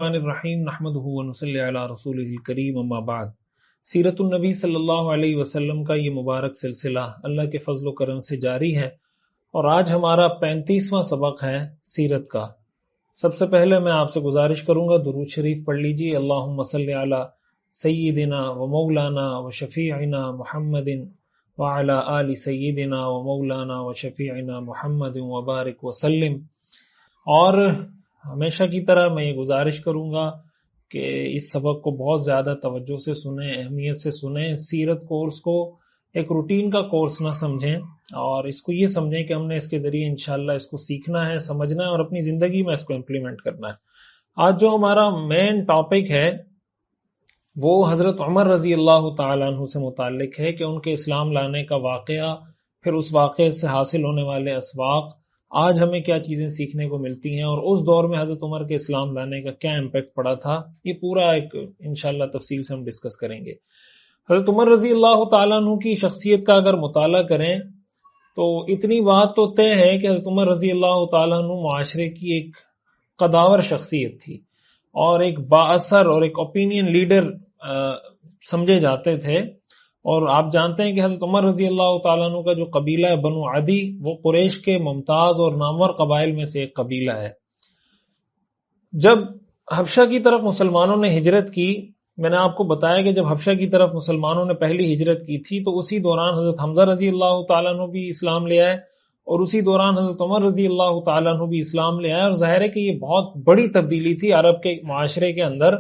الرحیم نحمدہ ونصلی علی رسولہ الکریم اما بعد۔ سیرت النبی صلی اللہ علیہ وسلم کا یہ مبارک سلسلہ اللہ کے فضل و کرم سے جاری ہے اور آج ہمارا 35واں سبق ہے سیرت کا۔ سب سے پہلے میں آپ سے گزارش کروں گا درود شریف پڑھ لیجیے۔ اللہم صلی علی سیدنا و مولانا و شفیعنا محمد وعلی آل سیدنا و مولانا و شفیعنا محمد وبارک وسلم۔ اور ہمیشہ کی طرح میں یہ گزارش کروں گا کہ اس سبق کو بہت زیادہ توجہ سے سنیں، اہمیت سے سنیں۔ سیرت کورس کو ایک روٹین کا کورس نہ سمجھیں اور اس کو یہ سمجھیں کہ ہم نے اس کے ذریعے انشاءاللہ اس کو سیکھنا ہے، سمجھنا ہے اور اپنی زندگی میں اس کو امپلیمنٹ کرنا ہے۔ آج جو ہمارا مین ٹاپک ہے وہ حضرت عمر رضی اللہ تعالیٰ عنہ سے متعلق ہے کہ ان کے اسلام لانے کا واقعہ، پھر اس واقعے سے حاصل ہونے والے اسباق، آج ہمیں کیا چیزیں سیکھنے کو ملتی ہیں اور اس دور میں حضرت عمر کے اسلام لانے کا کیا امپیکٹ پڑا تھا، یہ پورا ایک انشاءاللہ تفصیل سے ہم ڈسکس کریں گے۔ حضرت عمر رضی اللہ تعالیٰ عنہ کی شخصیت کا اگر مطالعہ کریں تو اتنی بات تو طے ہے کہ حضرت عمر رضی اللہ تعالیٰ عنہ معاشرے کی ایک قداور شخصیت تھی اور ایک بااثر اور ایک اوپینین لیڈر سمجھے جاتے تھے۔ اور آپ جانتے ہیں کہ حضرت عمر رضی اللہ تعالیٰ عنہ کا جو قبیلہ ہے بنو عدی، وہ قریش کے ممتاز اور نامور قبائل میں سے ایک قبیلہ ہے۔ جب حبشہ کی طرف مسلمانوں نے ہجرت کی، میں نے آپ کو بتایا کہ جب حبشہ کی طرف مسلمانوں نے پہلی ہجرت کی تھی تو اسی دوران حضرت حمزہ رضی اللہ تعالیٰ عنہ بھی اسلام لے آئے اور اسی دوران حضرت عمر رضی اللہ تعالیٰ عنہ بھی اسلام لے آئے، اور ظاہر ہے کہ یہ بہت بڑی تبدیلی تھی عرب کے معاشرے کے اندر۔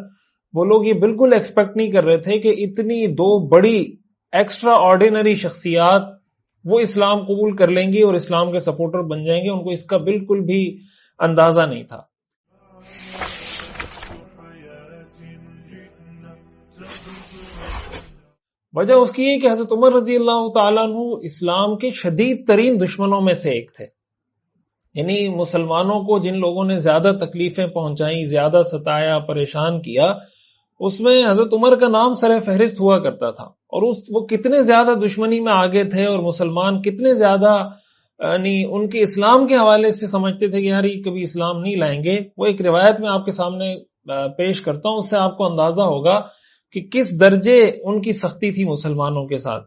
وہ لوگ یہ بالکل ایکسپیکٹ نہیں کر رہے تھے کہ اتنی دو بڑی ایکسٹرا آرڈینری شخصیات وہ اسلام قبول کر لیں گی اور اسلام کے سپورٹر بن جائیں گے۔ ان کو اس کا بالکل بھی اندازہ نہیں تھا۔ وجہ اس کی ہے کہ حضرت عمر رضی اللہ تعالیٰ عنہ اسلام کے شدید ترین دشمنوں میں سے ایک تھے، یعنی مسلمانوں کو جن لوگوں نے زیادہ تکلیفیں پہنچائیں، زیادہ ستایا، پریشان کیا، اس میں حضرت عمر کا نام سر فہرست ہوا کرتا تھا۔ اور وہ کتنے زیادہ دشمنی میں آگے تھے اور مسلمان کتنے زیادہ یعنی ان کے اسلام کے حوالے سے سمجھتے تھے کہ یار یہ کبھی اسلام نہیں لائیں گے۔ وہ ایک روایت میں آپ کے سامنے پیش کرتا ہوں، اس سے آپ کو اندازہ ہوگا کہ کس درجے ان کی سختی تھی مسلمانوں کے ساتھ۔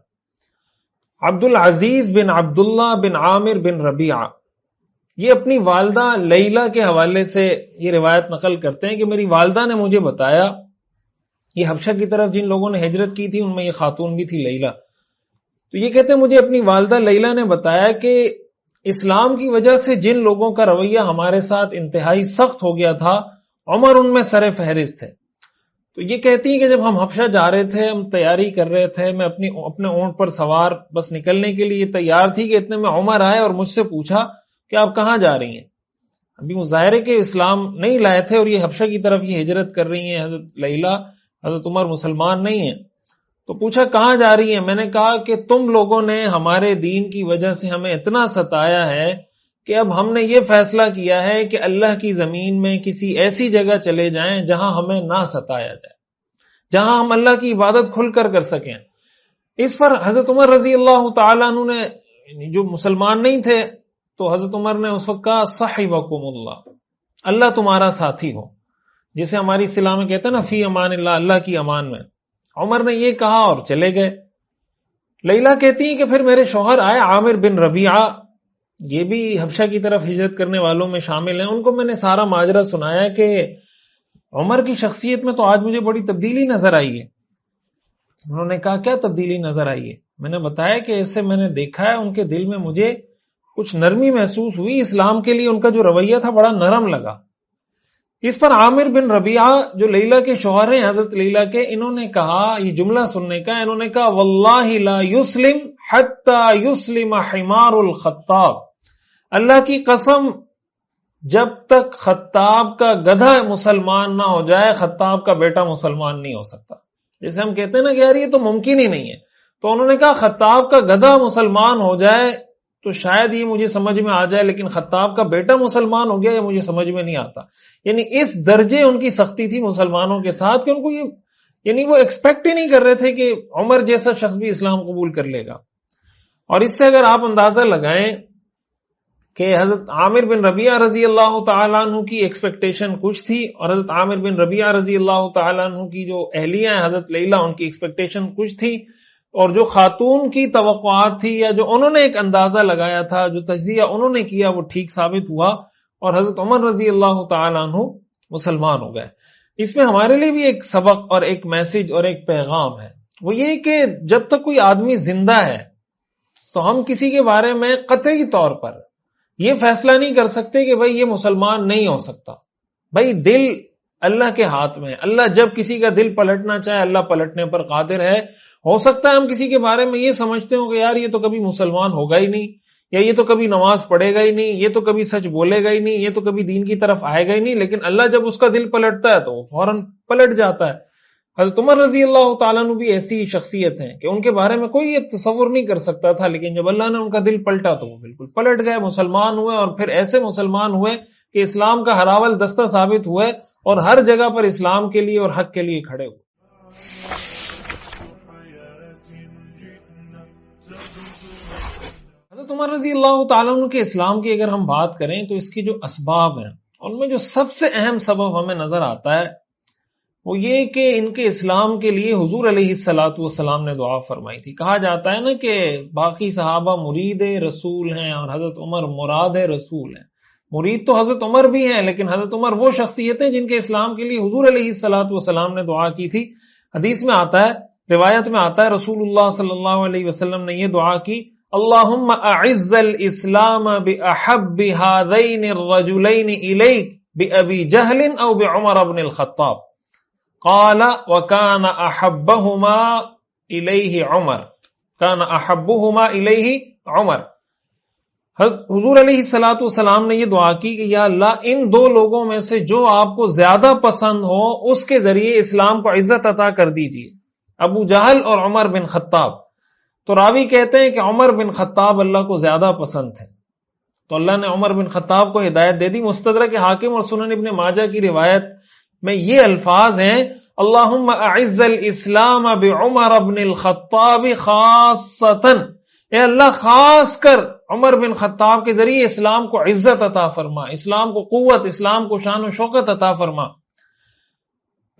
عبد العزیز بن عبداللہ بن عامر بن ربیعہ یہ اپنی والدہ لیلہ کے حوالے سے یہ روایت نقل کرتے ہیں کہ میری والدہ نے مجھے بتایا، یہ حبشہ کی طرف جن لوگوں نے ہجرت کی تھی ان میں یہ خاتون بھی تھی لیلہ، تو یہ کہتے ہیں مجھے اپنی والدہ لیلہ نے بتایا کہ اسلام کی وجہ سے جن لوگوں کا رویہ ہمارے ساتھ انتہائی سخت ہو گیا تھا، عمر ان میں سر فہرست ہے۔ تو یہ کہتی ہیں کہ جب ہم حبشہ جا رہے تھے، ہم تیاری کر رہے تھے، میں اپنے اونٹ پر سوار بس نکلنے کے لیے تیار تھی کہ اتنے میں عمر آئے اور مجھ سے پوچھا کہ آپ کہاں جا رہی ہیں؟ ابھی مظاہرے کے اسلام نہیں لائے تھے اور یہ حبشہ کی طرف یہ ہجرت کر رہی ہیں حضرت لیلہ، حضرت عمر مسلمان نہیں ہیں۔ تو پوچھا کہاں جا رہی ہیں؟ میں نے کہا کہ تم لوگوں نے ہمارے دین کی وجہ سے ہمیں اتنا ستایا ہے کہ اب ہم نے یہ فیصلہ کیا ہے کہ اللہ کی زمین میں کسی ایسی جگہ چلے جائیں جہاں ہمیں نہ ستایا جائے، جہاں ہم اللہ کی عبادت کھل کر سکیں۔ اس پر حضرت عمر رضی اللہ تعالیٰ عنہ نے، جو مسلمان نہیں تھے، تو حضرت عمر نے اس وقت کہا صحبکم اللہ، اللہ تمہارا ساتھی ہو، جسے ہماری اصطلاح میں کہتے ہیں نا فی امان اللہ، اللہ کی امان میں۔ عمر نے یہ کہا اور چلے گئے۔ لیلہ کہتی ہیں کہ پھر میرے شوہر آئے عامر بن ربیعہ، یہ بھی حبشہ کی طرف ہجرت کرنے والوں میں شامل ہیں۔ ان کو میں نے سارا ماجرا سنایا کہ عمر کی شخصیت میں تو آج مجھے بڑی تبدیلی نظر آئی ہے۔ انہوں نے کہا کیا تبدیلی نظر آئی ہے؟ میں نے بتایا کہ ایسے میں نے دیکھا ہے ان کے دل میں مجھے کچھ نرمی محسوس ہوئی، اسلام کے لیے ان کا جو رویہ تھا بڑا نرم لگا۔ اس پر عامر بن ربیعہ جو لیلہ کے شوہر ہیں حضرت لیلہ کے، انہوں نے کہا، یہ جملہ سننے کا، انہوں نے کہا واللہ لا یسلم حتی یسلم حمار الخطاب، اللہ کی قسم جب تک خطاب کا گدھا مسلمان نہ ہو جائے خطاب کا بیٹا مسلمان نہیں ہو سکتا۔ جیسے ہم کہتے ہیں نا کہ یار یہ تو ممکن ہی نہیں ہے، تو انہوں نے کہا خطاب کا گدھا مسلمان ہو جائے تو شاید یہ مجھے سمجھ میں آ جائے، لیکن خطاب کا بیٹا مسلمان ہو گیا یہ مجھے سمجھ میں نہیں آتا۔ یعنی اس درجے ان کی سختی تھی مسلمانوں کے ساتھ کہ ان کو یہ، یعنی وہ ایکسپیکٹ ہی نہیں کر رہے تھے کہ عمر جیسا شخص بھی اسلام قبول کر لے گا۔ اور اس سے اگر آپ اندازہ لگائیں کہ حضرت عامر بن ربیعہ رضی اللہ تعالیٰ عنہ کی ایکسپیکٹیشن کچھ تھی، اور حضرت عامر بن ربیعہ رضی اللہ تعالیٰ عنہ کی جو اہلیہ ہیں حضرت لیلہ، ان کی ایکسپیکٹیشن کچھ تھی، اور جو خاتون کی توقعات تھی یا جو انہوں نے ایک اندازہ لگایا تھا، جو تجزیہ انہوں نے کیا، وہ ٹھیک ثابت ہوا، اور حضرت عمر رضی اللہ تعالیٰ عنہ مسلمان ہو گئے۔ اس میں ہمارے لیے بھی ایک سبق اور ایک میسج اور ایک پیغام ہے، وہ یہ کہ جب تک کوئی آدمی زندہ ہے تو ہم کسی کے بارے میں قطعی طور پر یہ فیصلہ نہیں کر سکتے کہ بھئی یہ مسلمان نہیں ہو سکتا۔ بھئی دل اللہ کے ہاتھ میں ہے، اللہ جب کسی کا دل پلٹنا چاہے اللہ پلٹنے پر قادر ہے۔ ہو سکتا ہے ہم کسی کے بارے میں یہ سمجھتے ہوں کہ یار یہ تو کبھی مسلمان ہوگا ہی نہیں، یا یہ تو کبھی نماز پڑھے گا ہی نہیں، یہ تو کبھی سچ بولے گا ہی نہیں، یہ تو کبھی دین کی طرف آئے گا ہی نہیں، لیکن اللہ جب اس کا دل پلٹتا ہے تو وہ فوراً پلٹ جاتا ہے۔ حضرت عمر رضی اللہ تعالیٰ عنہ بھی ایسی شخصیت ہیں کہ ان کے بارے میں کوئی یہ تصور نہیں کر سکتا تھا، لیکن جب اللہ نے ان کا دل پلٹا تو وہ بالکل پلٹ گئے، مسلمان ہوئے، اور پھر ایسے مسلمان ہوئے کہ اسلام کا ہراول دستہ ثابت ہوئے اور ہر جگہ پر اسلام کے لیے اور حق کے لیے کھڑے ہوئے۔ حضرت عمر رضی اللہ تعالیٰ عنہ کے اسلام کی اگر ہم بات کریں تو اس کی جو اسباب ہیں ان میں جو سب سے اہم سبب ہمیں نظر آتا ہے وہ یہ کہ ان کے اسلام کے لیے حضور علیہ الصلوۃ والسلام نے دعا فرمائی تھی۔ کہا جاتا ہے نا کہ باقی صحابہ مرید رسول ہیں اور حضرت عمر مراد رسول ہیں۔ مرید تو حضرت عمر بھی ہیں، لیکن حضرت عمر وہ شخصیتیں جن کے اسلام کے لیے حضور علیہ الصلوۃ والسلام نے دعا کی تھی۔ حدیث میں آتا ہے، روایت میں آتا ہے، رسول اللہ صلی اللہ علیہ وسلم نے یہ دعا کی، اللہم اعز الاسلام باحب هذین الرجلین الیک بابی جہل او بعمر بن الخطاب، قال وكان احبهما الیہ عمر، كان احبهما الیہ عمر۔ حضور علیہ الصلوۃ والسلام نے یہ دعا کی کہ یا اللہ ان دو لوگوں میں سے جو آپ کو زیادہ پسند ہو اس کے ذریعے اسلام کو عزت عطا کر دیجیے، ابو جہل اور عمر بن خطاب۔ تو راوی کہتے ہیں کہ عمر بن خطاب اللہ کو زیادہ پسند تھے، تو اللہ نے عمر بن خطاب کو ہدایت دے دی۔ مستدرک حاکم اور سنن ابن ماجہ کی روایت میں یہ الفاظ ہیں، اللہم اعز الاسلام بعمر بن الخطاب خاصتا، اے اللہ خاص کر عمر بن خطاب کے ذریعے اسلام کو عزت عطا فرما، اسلام کو قوت، اسلام کو شان و شوکت عطا فرما۔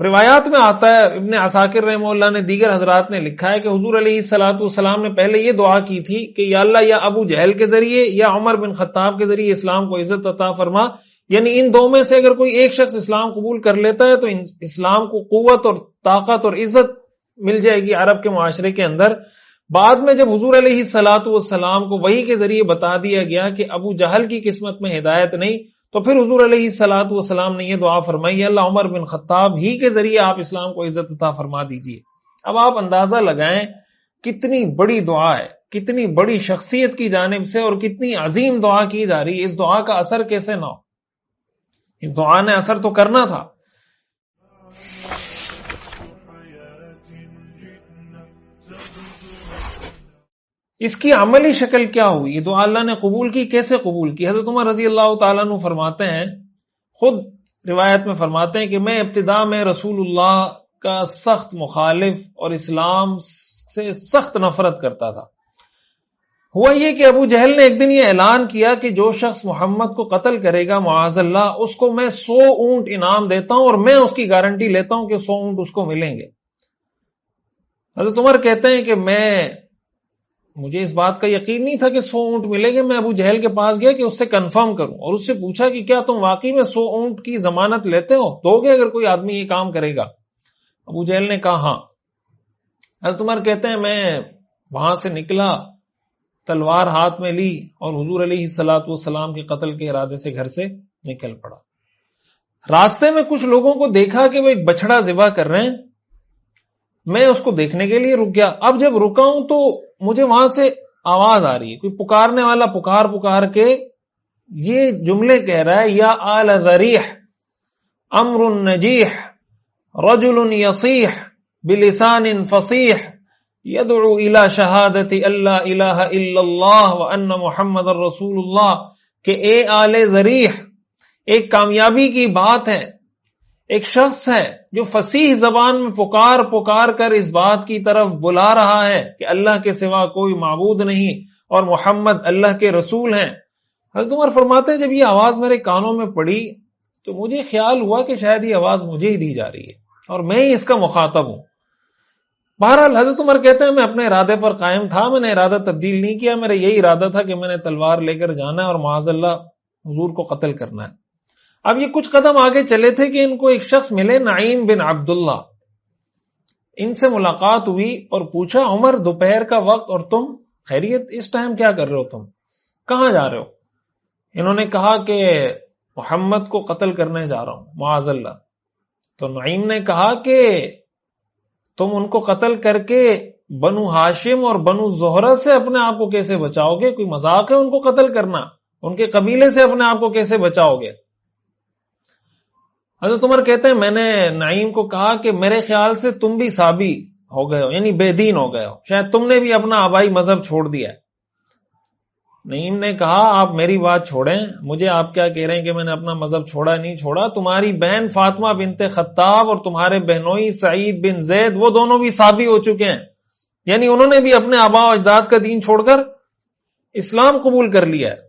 روایات میں آتا ہے، ابن عساکر رحمہ اللہ نے دیگر حضرات نے لکھا ہے کہ حضور علیہ الصلوۃ والسلام نے پہلے یہ دعا کی تھی کہ یا اللہ یا ابو جہل کے ذریعے یا عمر بن خطاب کے ذریعے اسلام کو عزت عطا فرما، یعنی ان دو میں سے اگر کوئی ایک شخص اسلام قبول کر لیتا ہے تو اسلام کو قوت اور طاقت اور عزت مل جائے گی عرب کے معاشرے کے اندر۔ بعد میں جب حضور علیہ الصلوۃ والسلام کو وحی کے ذریعے بتا دیا گیا کہ ابو جہل کی قسمت میں ہدایت نہیں، تو پھر حضور علیہ الصلوۃ والسلام نے یہ دعا فرمائی، اللہ عمر بن خطاب ہی کے ذریعے آپ اسلام کو عزت عطا فرما دیجیے۔ اب آپ اندازہ لگائیں کتنی بڑی دعا ہے، کتنی بڑی شخصیت کی جانب سے اور کتنی عظیم دعا کی جا رہی ہے، اس دعا کا اثر کیسے نہ ہو؟ اس دعا نے اثر تو کرنا تھا۔ اس کی عملی شکل کیا ہوئی؟ یہ دعا اللہ نے قبول کی، کیسے قبول کی؟ حضرت عمر رضی اللہ تعالیٰ عنہ فرماتے ہیں، خود روایت میں فرماتے ہیں کہ میں ابتدا میں رسول اللہ کا سخت مخالف اور اسلام سے سخت نفرت کرتا تھا۔ ہوا یہ کہ ابو جہل نے ایک دن یہ اعلان کیا کہ جو شخص محمد کو قتل کرے گا معاذ اللہ، اس کو میں 100 اونٹ انعام دیتا ہوں اور میں اس کی گارنٹی لیتا ہوں کہ 100 اونٹ اس کو ملیں گے۔ حضرت عمر کہتے ہیں کہ مجھے اس بات کا یقین نہیں تھا کہ 100 اونٹ ملیں گے۔ میں ابو جہل کے پاس گیا کہ اس سے کنفرم کروں اور اس سے پوچھا کہ کیا تم واقعی میں 100 اونٹ کی ضمانت لیتے ہو، دو گے اگر کوئی آدمی یہ کام کرے گا؟ ابو جہل نے کہا ہاں۔ حضرت عمر کہتے ہیں میں وہاں سے نکلا، تلوار ہاتھ میں لی اور حضور علیہ الصلوۃ والسلام کے قتل کے ارادے سے گھر سے نکل پڑا۔ راستے میں کچھ لوگوں کو دیکھا کہ وہ ایک بچڑا ذبح کر رہے ہیں، میں اس کو دیکھنے کے لیے رک گیا۔ اب جب رکا ہوں تو مجھے وہاں سے آواز آ رہی ہے، کوئی پکارنے والا پکار کے یہ جملے کہہ رہا ہے، یا آل ذریح امر نجیح رجل یصیح بلسان فصیح یدعو الی شہادت اللہ الہ الا اللہ وان محمد رسول اللہ، کہ اے آل ذریح، ایک کامیابی کی بات ہے، ایک شخص ہے جو فصیح زبان میں پکار کر اس بات کی طرف بلا رہا ہے کہ اللہ کے سوا کوئی معبود نہیں اور محمد اللہ کے رسول ہیں۔ حضرت عمر فرماتے ہیں جب یہ آواز میرے کانوں میں پڑی تو مجھے خیال ہوا کہ شاید یہ آواز مجھے ہی دی جا رہی ہے اور میں ہی اس کا مخاطب ہوں. بہرحال حضرت عمر کہتے ہیں میں اپنے ارادے پر قائم تھا، میں نے ارادہ تبدیل نہیں کیا. میرا یہی ارادہ تھا کہ میں نے تلوار لے کر جانا ہے اور معاذ اللہ حضور کو قتل کرنا ہے. اب یہ کچھ قدم آگے چلے تھے کہ ان کو ایک شخص ملے، نعیم بن عبداللہ. ان سے ملاقات ہوئی اور پوچھا عمر دوپہر کا وقت اور تم خیریت، اس ٹائم کیا کر رہے ہو، تم کہاں جا رہے ہو؟ انہوں نے کہا کہ محمد کو قتل کرنے جا رہا ہوں معاذ اللہ. تو نعیم نے کہا کہ تم ان کو قتل کر کے بنو ہاشم اور بنو زہرہ سے اپنے آپ کو کیسے بچاؤ گے؟ کوئی مذاق ہے ان کو قتل کرنا؟ ان کے قبیلے سے اپنے آپ کو کیسے بچاؤ گے؟ حضرت عمر کہتے ہیں میں نے نعیم کو کہا کہ میرے خیال سے تم بھی صابی ہو گئے ہو، یعنی بے دین ہو گئے ہو، شاید تم نے بھی اپنا آبائی مذہب چھوڑ دیا ہے. نعیم نے کہا آپ میری بات چھوڑیں، مجھے آپ کیا کہہ رہے ہیں کہ میں نے اپنا مذہب چھوڑا نہیں چھوڑا؟ تمہاری بہن فاطمہ بنت خطاب اور تمہارے بہنوئی سعید بن زید وہ دونوں بھی صابی ہو چکے ہیں، یعنی انہوں نے بھی اپنے آبا و اجداد کا دین چھوڑ کر اسلام قبول کر لیا ہے.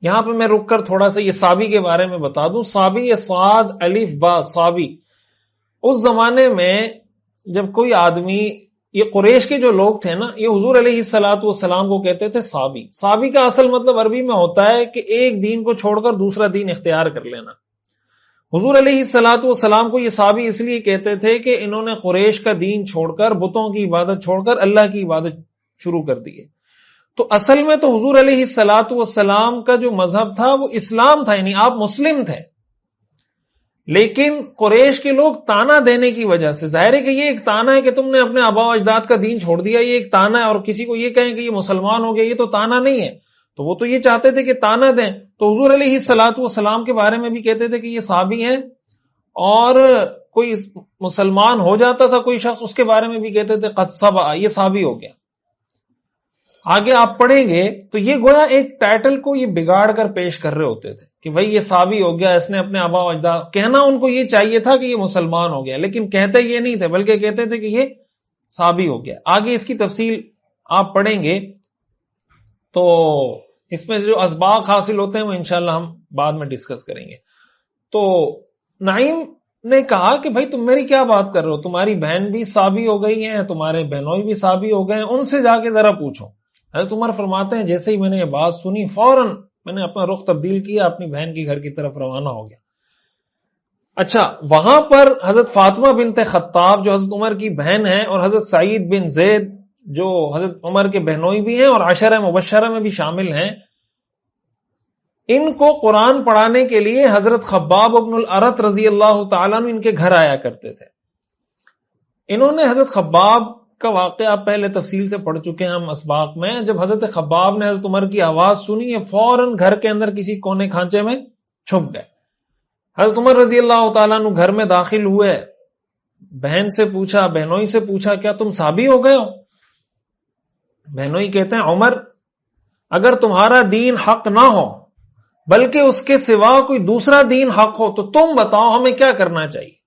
یہاں پہ میں رک کر تھوڑا سا یہ صابی کے بارے میں بتا دوں. صابی یہ صاد الف با صابی. اس زمانے میں جب کوئی آدمی، یہ قریش کے جو لوگ تھے نا، یہ حضور علیہ الصلوۃ والسلام کو کہتے تھے صابی. صابی کا اصل مطلب عربی میں ہوتا ہے کہ ایک دین کو چھوڑ کر دوسرا دین اختیار کر لینا. حضور علیہ الصلوۃ والسلام کو یہ صابی اس لیے کہتے تھے کہ انہوں نے قریش کا دین چھوڑ کر، بتوں کی عبادت چھوڑ کر اللہ کی عبادت شروع کر دی. تو اصل میں تو حضور علیہ الصلوۃ والسلام کا جو مذہب تھا وہ اسلام تھا، یعنی آپ مسلم تھے. لیکن قریش کے لوگ تانا دینے کی وجہ سے، ظاہر ہے کہ یہ ایک تانا ہے کہ تم نے اپنے آبا و اجداد کا دین چھوڑ دیا، یہ ایک تانا ہے. اور کسی کو یہ کہیں کہ یہ مسلمان ہو گیا، یہ تو تانا نہیں ہے. تو وہ تو یہ چاہتے تھے کہ تانا دیں. تو حضور علیہ الصلوۃ والسلام کے بارے میں بھی کہتے تھے کہ یہ صحابی ہیں، اور کوئی مسلمان ہو جاتا تھا کوئی شخص، اس کے بارے میں بھی کہتے تھے قد صبا، یہ صحابی ہو گیا. آگے آپ پڑھیں گے تو یہ گویا ایک ٹائٹل کو یہ بگاڑ کر پیش کر رہے ہوتے تھے کہ بھائی یہ صحابی ہو گیا، اس نے اپنے آبا و اجداد، کہنا ان کو یہ چاہیے تھا کہ یہ مسلمان ہو گیا، لیکن کہتے یہ نہیں تھے، بلکہ کہتے تھے کہ یہ صحابی ہو گیا. آگے اس کی تفصیل آپ پڑھیں گے تو اس میں جو اسباق حاصل ہوتے ہیں وہ انشاءاللہ ہم بعد میں ڈسکس کریں گے. تو نعیم نے کہا کہ بھائی تم میری کیا بات کر رہے ہو، تمہاری بہن بھی صحابی ہو گئی ہیں، تمہارے بہنوئی بھی صحابی ہو گئے ہیں، ان سے جا کے ذرا پوچھو. حضرت عمر فرماتے ہیں جیسے ہی میں نے یہ بات سنی فوراً میں نے اپنا رخ تبدیل کیا، اپنی بہن کی گھر کی طرف روانہ ہو گیا. اچھا، وہاں پر حضرت فاطمہ بنت خطاب جو حضرت عمر کی بہن ہیں، اور حضرت سعید بن زید جو حضرت عمر کے بہنوئی بھی ہیں اور عشرہ مبشرہ میں بھی شامل ہیں، ان کو قرآن پڑھانے کے لیے حضرت خباب بن الارت رضی اللہ تعالیٰ عنہ ان کے گھر آیا کرتے تھے. انہوں نے حضرت خباب کا واقعہ آپ پہلے تفصیل سے پڑھ چکے ہیں ہم اسباق میں. جب حضرت خباب نے حضرت عمر کی آواز سنی، یہ فوراً گھر کے اندر کسی کونے کھانچے میں چھپ گئے. حضرت عمر رضی اللہ تعالیٰ عنہ گھر میں داخل ہوئے، بہن سے پوچھا، بہنوئی سے پوچھا کیا تم صحابی ہو گئے ہو؟ بہنوئی کہتے ہیں عمر اگر تمہارا دین حق نہ ہو بلکہ اس کے سوا کوئی دوسرا دین حق ہو تو تم بتاؤ ہمیں کیا کرنا چاہیے،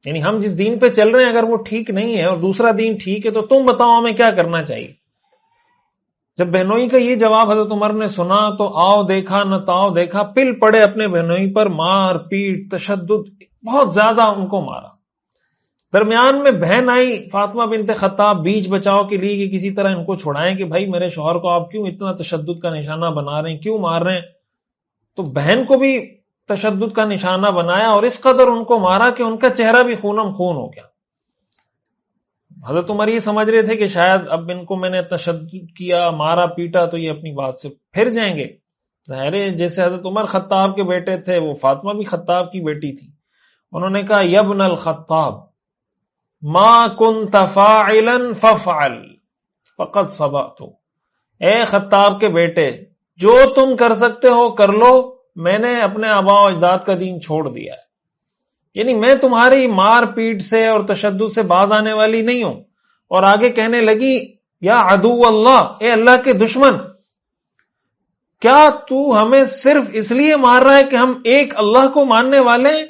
یعنی ہم جس دین پہ چل رہے ہیں اگر وہ ٹھیک نہیں ہے اور دوسرا دین ٹھیک ہے تو تم بتاؤ ہمیں کیا کرنا چاہیے. جب بہنوئی کا یہ جواب حضرت عمر نے سنا تو آؤ دیکھا نہ تاؤ دیکھا، پل پڑے اپنے بہنوئی پر، مار پیٹ تشدد، بہت زیادہ ان کو مارا. درمیان میں بہن آئی فاطمہ بنت خطاب بیچ بچاؤ کے لیے کہ کسی طرح ان کو چھڑائیں کہ بھائی میرے شوہر کو آپ کیوں اتنا تشدد کا نشانہ بنا رہے ہیں، کیوں مار رہے ہیں. تو بہن کو بھی تشدد کا نشانہ بنایا اور اس قدر ان کو مارا کہ ان کا چہرہ بھی خونم خون ہو گیا. حضرت عمر یہ سمجھ رہے تھے کہ شاید اب ان کو میں نے تشدد کیا، مارا پیٹا تو یہ اپنی بات سے پھر جائیں گے. ظاہر ہے جیسے حضرت عمر خطاب کے بیٹے تھے، وہ فاطمہ بھی خطاب کی بیٹی تھی. انہوں نے کہا یبن الخطاب ما کنت فاعلا فافعل فقد صبأت، اے خطاب کے بیٹے جو تم کر سکتے ہو کر لو، میں نے اپنے آبا و اجداد کا دین چھوڑ دیا ہے. یعنی میں تمہاری مار پیٹ سے اور تشدد سے باز آنے والی نہیں ہوں. اور آگے کہنے لگی یا عدو اللہ، اے اللہ کے دشمن، کیا تو ہمیں صرف اس لیے مار رہا ہے کہ ہم ایک اللہ کو ماننے والے ہیں؟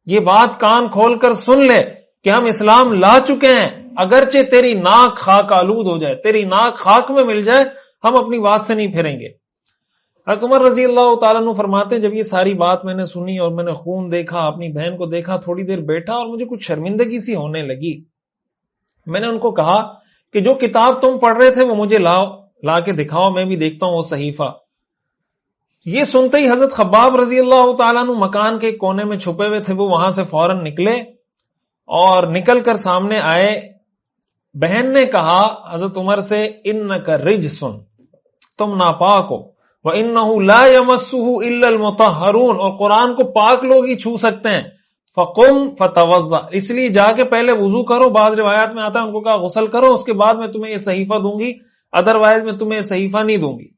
یہ بات کان کھول کر سن لے کہ ہم اسلام لا چکے ہیں، اگرچہ تیری ناک خاک آلود ہو جائے، تیری ناک خاک میں مل جائے، ہم اپنی بات سے نہیں پھریں گے. حضرت عمر رضی اللہ تعالیٰ عنہ فرماتے ہیں جب یہ ساری بات میں نے سنی اور میں نے خون دیکھا، اپنی بہن کو دیکھا، تھوڑی دیر بیٹھا اور مجھے کچھ شرمندگی سی ہونے لگی. میں نے ان کو کہا کہ جو کتاب تم پڑھ رہے تھے وہ مجھے لا کے دکھاؤ، میں بھی دیکھتا ہوں وہ صحیفہ. یہ سنتے ہی حضرت خباب رضی اللہ تعالیٰ عنہ مکان کے کونے میں چھپے ہوئے تھے، وہ وہاں سے فوراً نکلے اور نکل کر سامنے آئے. بہن نے کہا حضرت عمر سے، انک رجسن، تم ناپاک ہو، وَإِنَّهُ لَا يَمَسُّهُ إِلَّا الْمُطَهَّرُونَ، اور قرآن کو پاک لوگ ہی چھو سکتے ہیں. فَقُمْ فَتَوَضَّأْ، اس لیے جا کے پہلے وضو کرو. بعض روایات میں آتا ہے ان کو کہا غسل کرو، اس کے بعد میں تمہیں یہ صحیفہ دوں گی، ادروائز میں تمہیں یہ صحیفہ نہیں دوں گی.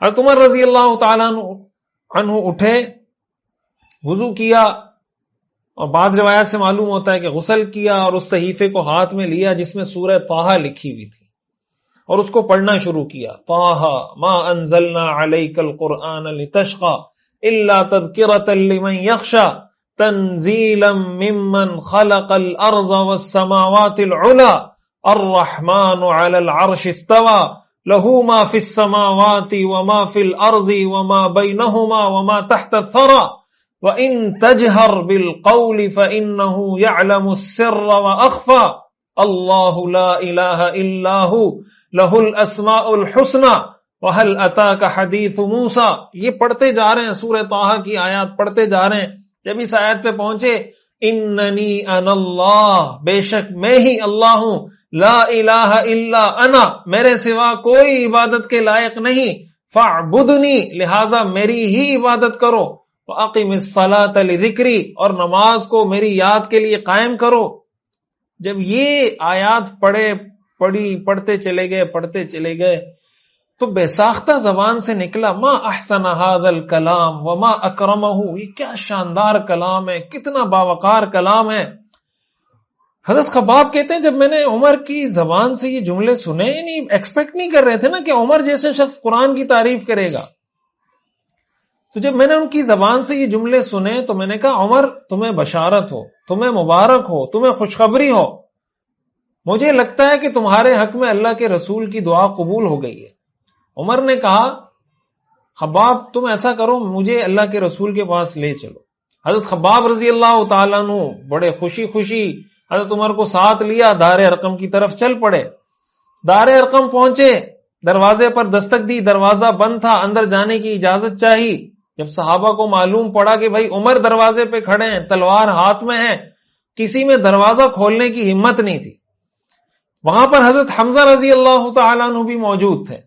حضرت عمر رضی اللہ تعالیٰ عنہ اٹھے، وضو کیا، اور بعض روایات سے معلوم ہوتا ہے کہ غسل کیا اور اس صحیفے کو ہاتھ میں لیا جس میں سورہ طٰہٰ لکھی ہوئی تھی، اور اس کو پڑھنا شروع کیا. طٰہٰ ما انزلنا علیک القرآن لتشقى الا تذکرۃ لمن یخشى تنزیلا ممن خلق الارض والسماوات العلی الرحمن علی العرش استوى له ما في السماوات وما في الارض وما بينهما وما تحت الثرى وان تجهر بالقول فانه يعلم السر واخفى الله لا اله الا هو له الاسماء الحسنى وهل اتاك حديث موسى. یہ پڑھتے جا رہے ہیں، سورہ طٰہٰ کی آیات پڑھتے جا رہے ہیں. جب اس آیت پہ پہنچے، اننی انا اللہ، بے شک میں ہی اللہ ہوں، لا الہ الا انا، میرے سوا کوئی عبادت کے لائق نہیں، فاعبدنی، لہذا میری ہی عبادت کرو، واقم الصلاۃ لذکری، اور نماز کو میری یاد کے لیے قائم کرو. جب یہ آیات پڑھتے چلے گئے تو بے ساختہ زبان سے نکلا، ما احسن هذا الکلام وما اکرمہ، یہ کیا شاندار کلام ہے، کتنا باوقار کلام ہے. حضرت خباب کہتے ہیں جب میں نے عمر کی زبان سے یہ جملے سنے، یعنی ایکسپیکٹ نہیں کر رہے تھے نا کہ عمر جیسے شخص قرآن کی تعریف کرے گا، تو جب میں نے ان کی زبان سے یہ جملے سنے تو میں نے کہا عمر تمہیں بشارت ہو، تمہیں مبارک ہو، تمہیں خوشخبری ہو، مجھے لگتا ہے کہ تمہارے حق میں اللہ کے رسول کی دعا قبول ہو گئی ہے. عمر نے کہا خباب تم ایسا کرو، مجھے اللہ کے رسول کے پاس لے چلو. حضرت خباب رضی اللہ تعالیٰ عنہ بڑے خوشی حضرت عمر کو ساتھ لیا، دار ارقم کی طرف چل پڑے. دار ارقم پہنچے، دروازے پر دستک دی، دروازہ بند تھا، اندر جانے کی اجازت چاہی. جب صحابہ کو معلوم پڑا کہ بھائی عمر دروازے پہ کھڑے ہیں، تلوار ہاتھ میں ہے، کسی میں دروازہ کھولنے کی ہمت نہیں تھی. وہاں پر حضرت حمزہ رضی اللہ تعالیٰ عنہ بھی موجود تھے.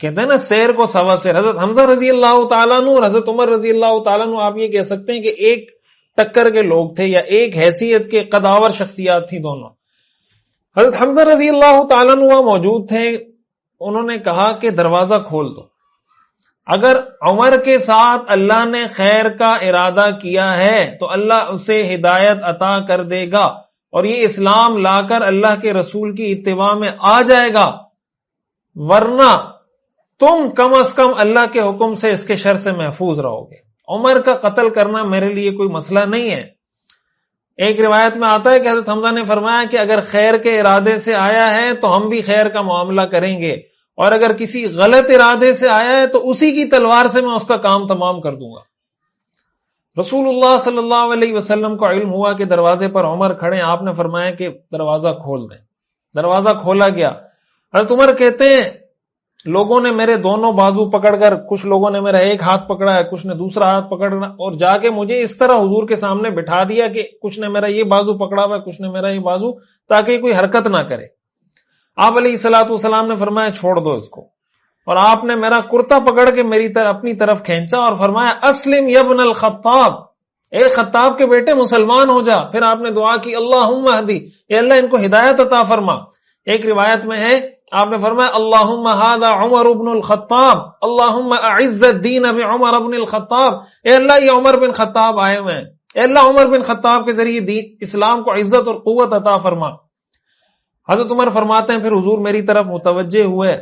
کہتے ہیں نا سیر کو سوا سیر. حضرت حمزہ رضی اللہ تعالیٰ عنہ اور حضرت عمر رضی اللہ تعالیٰ عنہ آپ یہ کہہ سکتے ہیں کہ ایک ٹکر کے لوگ تھے، یا ایک حیثیت کے قداور شخصیات تھی دونوں. حضرت حمزہ رضی اللہ تعالیٰ عنہ موجود تھے، انہوں نے کہا کہ دروازہ کھول دو، اگر عمر کے ساتھ اللہ نے خیر کا ارادہ کیا ہے تو اللہ اسے ہدایت عطا کر دے گا اور یہ اسلام لا کر اللہ کے رسول کی اتباع میں آ جائے گا، ورنہ تم کم از کم اللہ کے حکم سے اس کے شر سے محفوظ رہو گے. عمر کا قتل کرنا میرے لیے کوئی مسئلہ نہیں ہے. ایک روایت میں آتا ہے کہ حضرت حمزہ نے فرمایا کہ اگر خیر کے ارادے سے آیا ہے تو ہم بھی خیر کا معاملہ کریں گے، اور اگر کسی غلط ارادے سے آیا ہے تو اسی کی تلوار سے میں اس کا کام تمام کر دوں گا. رسول اللہ صلی اللہ علیہ وسلم کو علم ہوا کہ دروازے پر عمر کھڑے، آپ نے فرمایا کہ دروازہ کھول دیں. دروازہ کھولا گیا. حضرت عمر کہتے ہیں لوگوں نے میرے دونوں بازو پکڑ کر، کچھ لوگوں نے میرا ایک ہاتھ پکڑا ہے، کچھ نے دوسرا ہاتھ پکڑنا، اور جا کے مجھے اس طرح حضور کے سامنے بٹھا دیا کہ کچھ نے میرا یہ بازو پکڑا ہوا ہے، کچھ نے میرا یہ بازو، تاکہ کوئی حرکت نہ کرے. آپ علیہ الصلوۃ والسلام نے فرمایا چھوڑ دو اس کو، اور آپ نے میرا کرتا پکڑ کے میری طرف اپنی طرف کھینچا اور فرمایا اسلم یا ابن الخطاب، اے خطاب کے بیٹے مسلمان ہو جا. پھر آپ نے دعا کی اللہم اہدی، اے اللہ ان کو ہدایت عطا فرما. ایک روایت میں ہے آپ نے فرمایا اللہم ھذا عمر بن الخطاب، اللہم اعز الدین بعمر بن الخطاب، اے اللہ یہ عمر بن خطاب آئے ہوئے ہیں، اے اللہ عمر بن خطاب کے ذریعے اسلام کو عزت اور قوت عطا فرما. حضرت عمر فرماتے ہیں پھر حضور میری طرف متوجہ ہوئے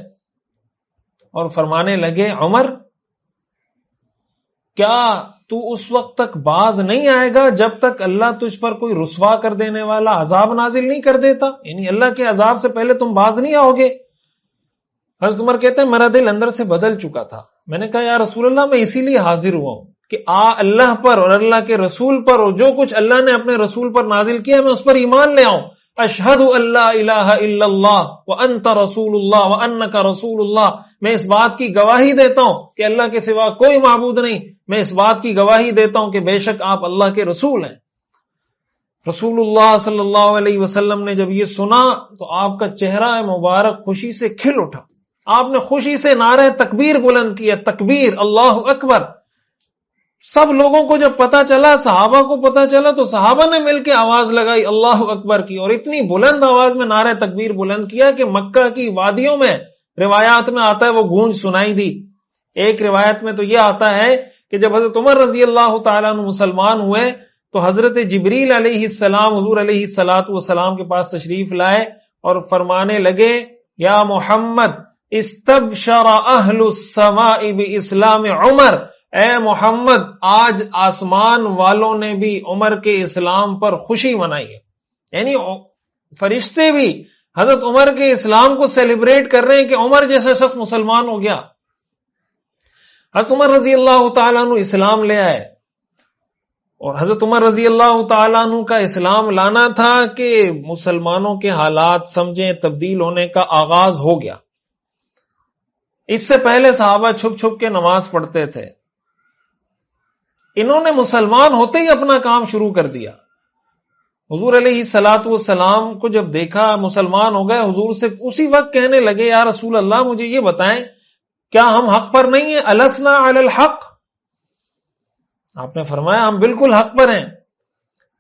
اور فرمانے لگے عمر کیا تو اس وقت تک باز نہیں آئے گا جب تک اللہ تجھ پر کوئی رسوا کر دینے والا عذاب نازل نہیں کر دیتا، یعنی اللہ کے عذاب سے پہلے تم باز نہیں آؤ گے. حضرت عمر کہتے ہیں میرا دل اندر سے بدل چکا تھا. میں نے کہا یا رسول اللہ میں اسی لیے حاضر ہوا ہوں کہ اللہ پر اور اللہ کے رسول پر اور جو کچھ اللہ نے اپنے رسول پر نازل کیا میں اس پر ایمان لے آؤں. اشہد اللہ الہ الا اللہ وانت رسول اللہ وانک رسول اللہ. میں اس بات کی گواہی دیتا ہوں کہ اللہ کے سوا کوئی معبود نہیں. میں اس بات کی گواہی دیتا ہوں کہ بے شک آپ اللہ کے رسول ہیں. رسول اللہ صلی اللہ علیہ وسلم نے جب یہ سنا تو آپ کا چہرہ مبارک خوشی سے کھل اٹھا. آپ نے خوشی سے نعرہ تکبیر بلند کیا, تکبیر, اللہ اکبر. سب لوگوں کو جب پتا چلا, صحابہ کو پتا چلا, تو صحابہ نے مل کے آواز لگائی اللہ اکبر کی, اور اتنی بلند آواز میں نعرہ تکبیر بلند کیا کہ مکہ کی وادیوں میں, روایات میں آتا ہے, وہ گونج سنائی دی. ایک روایت میں تو یہ آتا ہے کہ جب حضرت عمر رضی اللہ تعالیٰ عنہ مسلمان ہوئے تو حضرت جبریل علیہ السلام حضور علیہ السلام کے پاس تشریف لائے اور فرمانے لگے یا محمد استبشر اہل السماء باسلام عمر. اے محمد آج آسمان والوں نے بھی عمر کے اسلام پر خوشی منائی ہے. یعنی فرشتے بھی حضرت عمر کے اسلام کو سیلیبریٹ کر رہے ہیں کہ عمر جیسا شخص مسلمان ہو گیا. حضرت عمر رضی اللہ تعالیٰ عنہ اسلام لے آئے, اور حضرت عمر رضی اللہ تعالیٰ عنہ کا اسلام لانا تھا کہ مسلمانوں کے حالات سمجھیں تبدیل ہونے کا آغاز ہو گیا. اس سے پہلے صحابہ چھپ چھپ کے نماز پڑھتے تھے. انہوں نے مسلمان ہوتے ہی اپنا کام شروع کر دیا. حضور علیہ السلام کو جب دیکھا مسلمان ہو گئے, حضور سے اسی وقت کہنے لگے یا رسول اللہ مجھے یہ بتائیں کیا ہم حق پر نہیں ہیں؟ السنا علی الحق. آپ نے فرمایا ہم بالکل حق پر ہیں.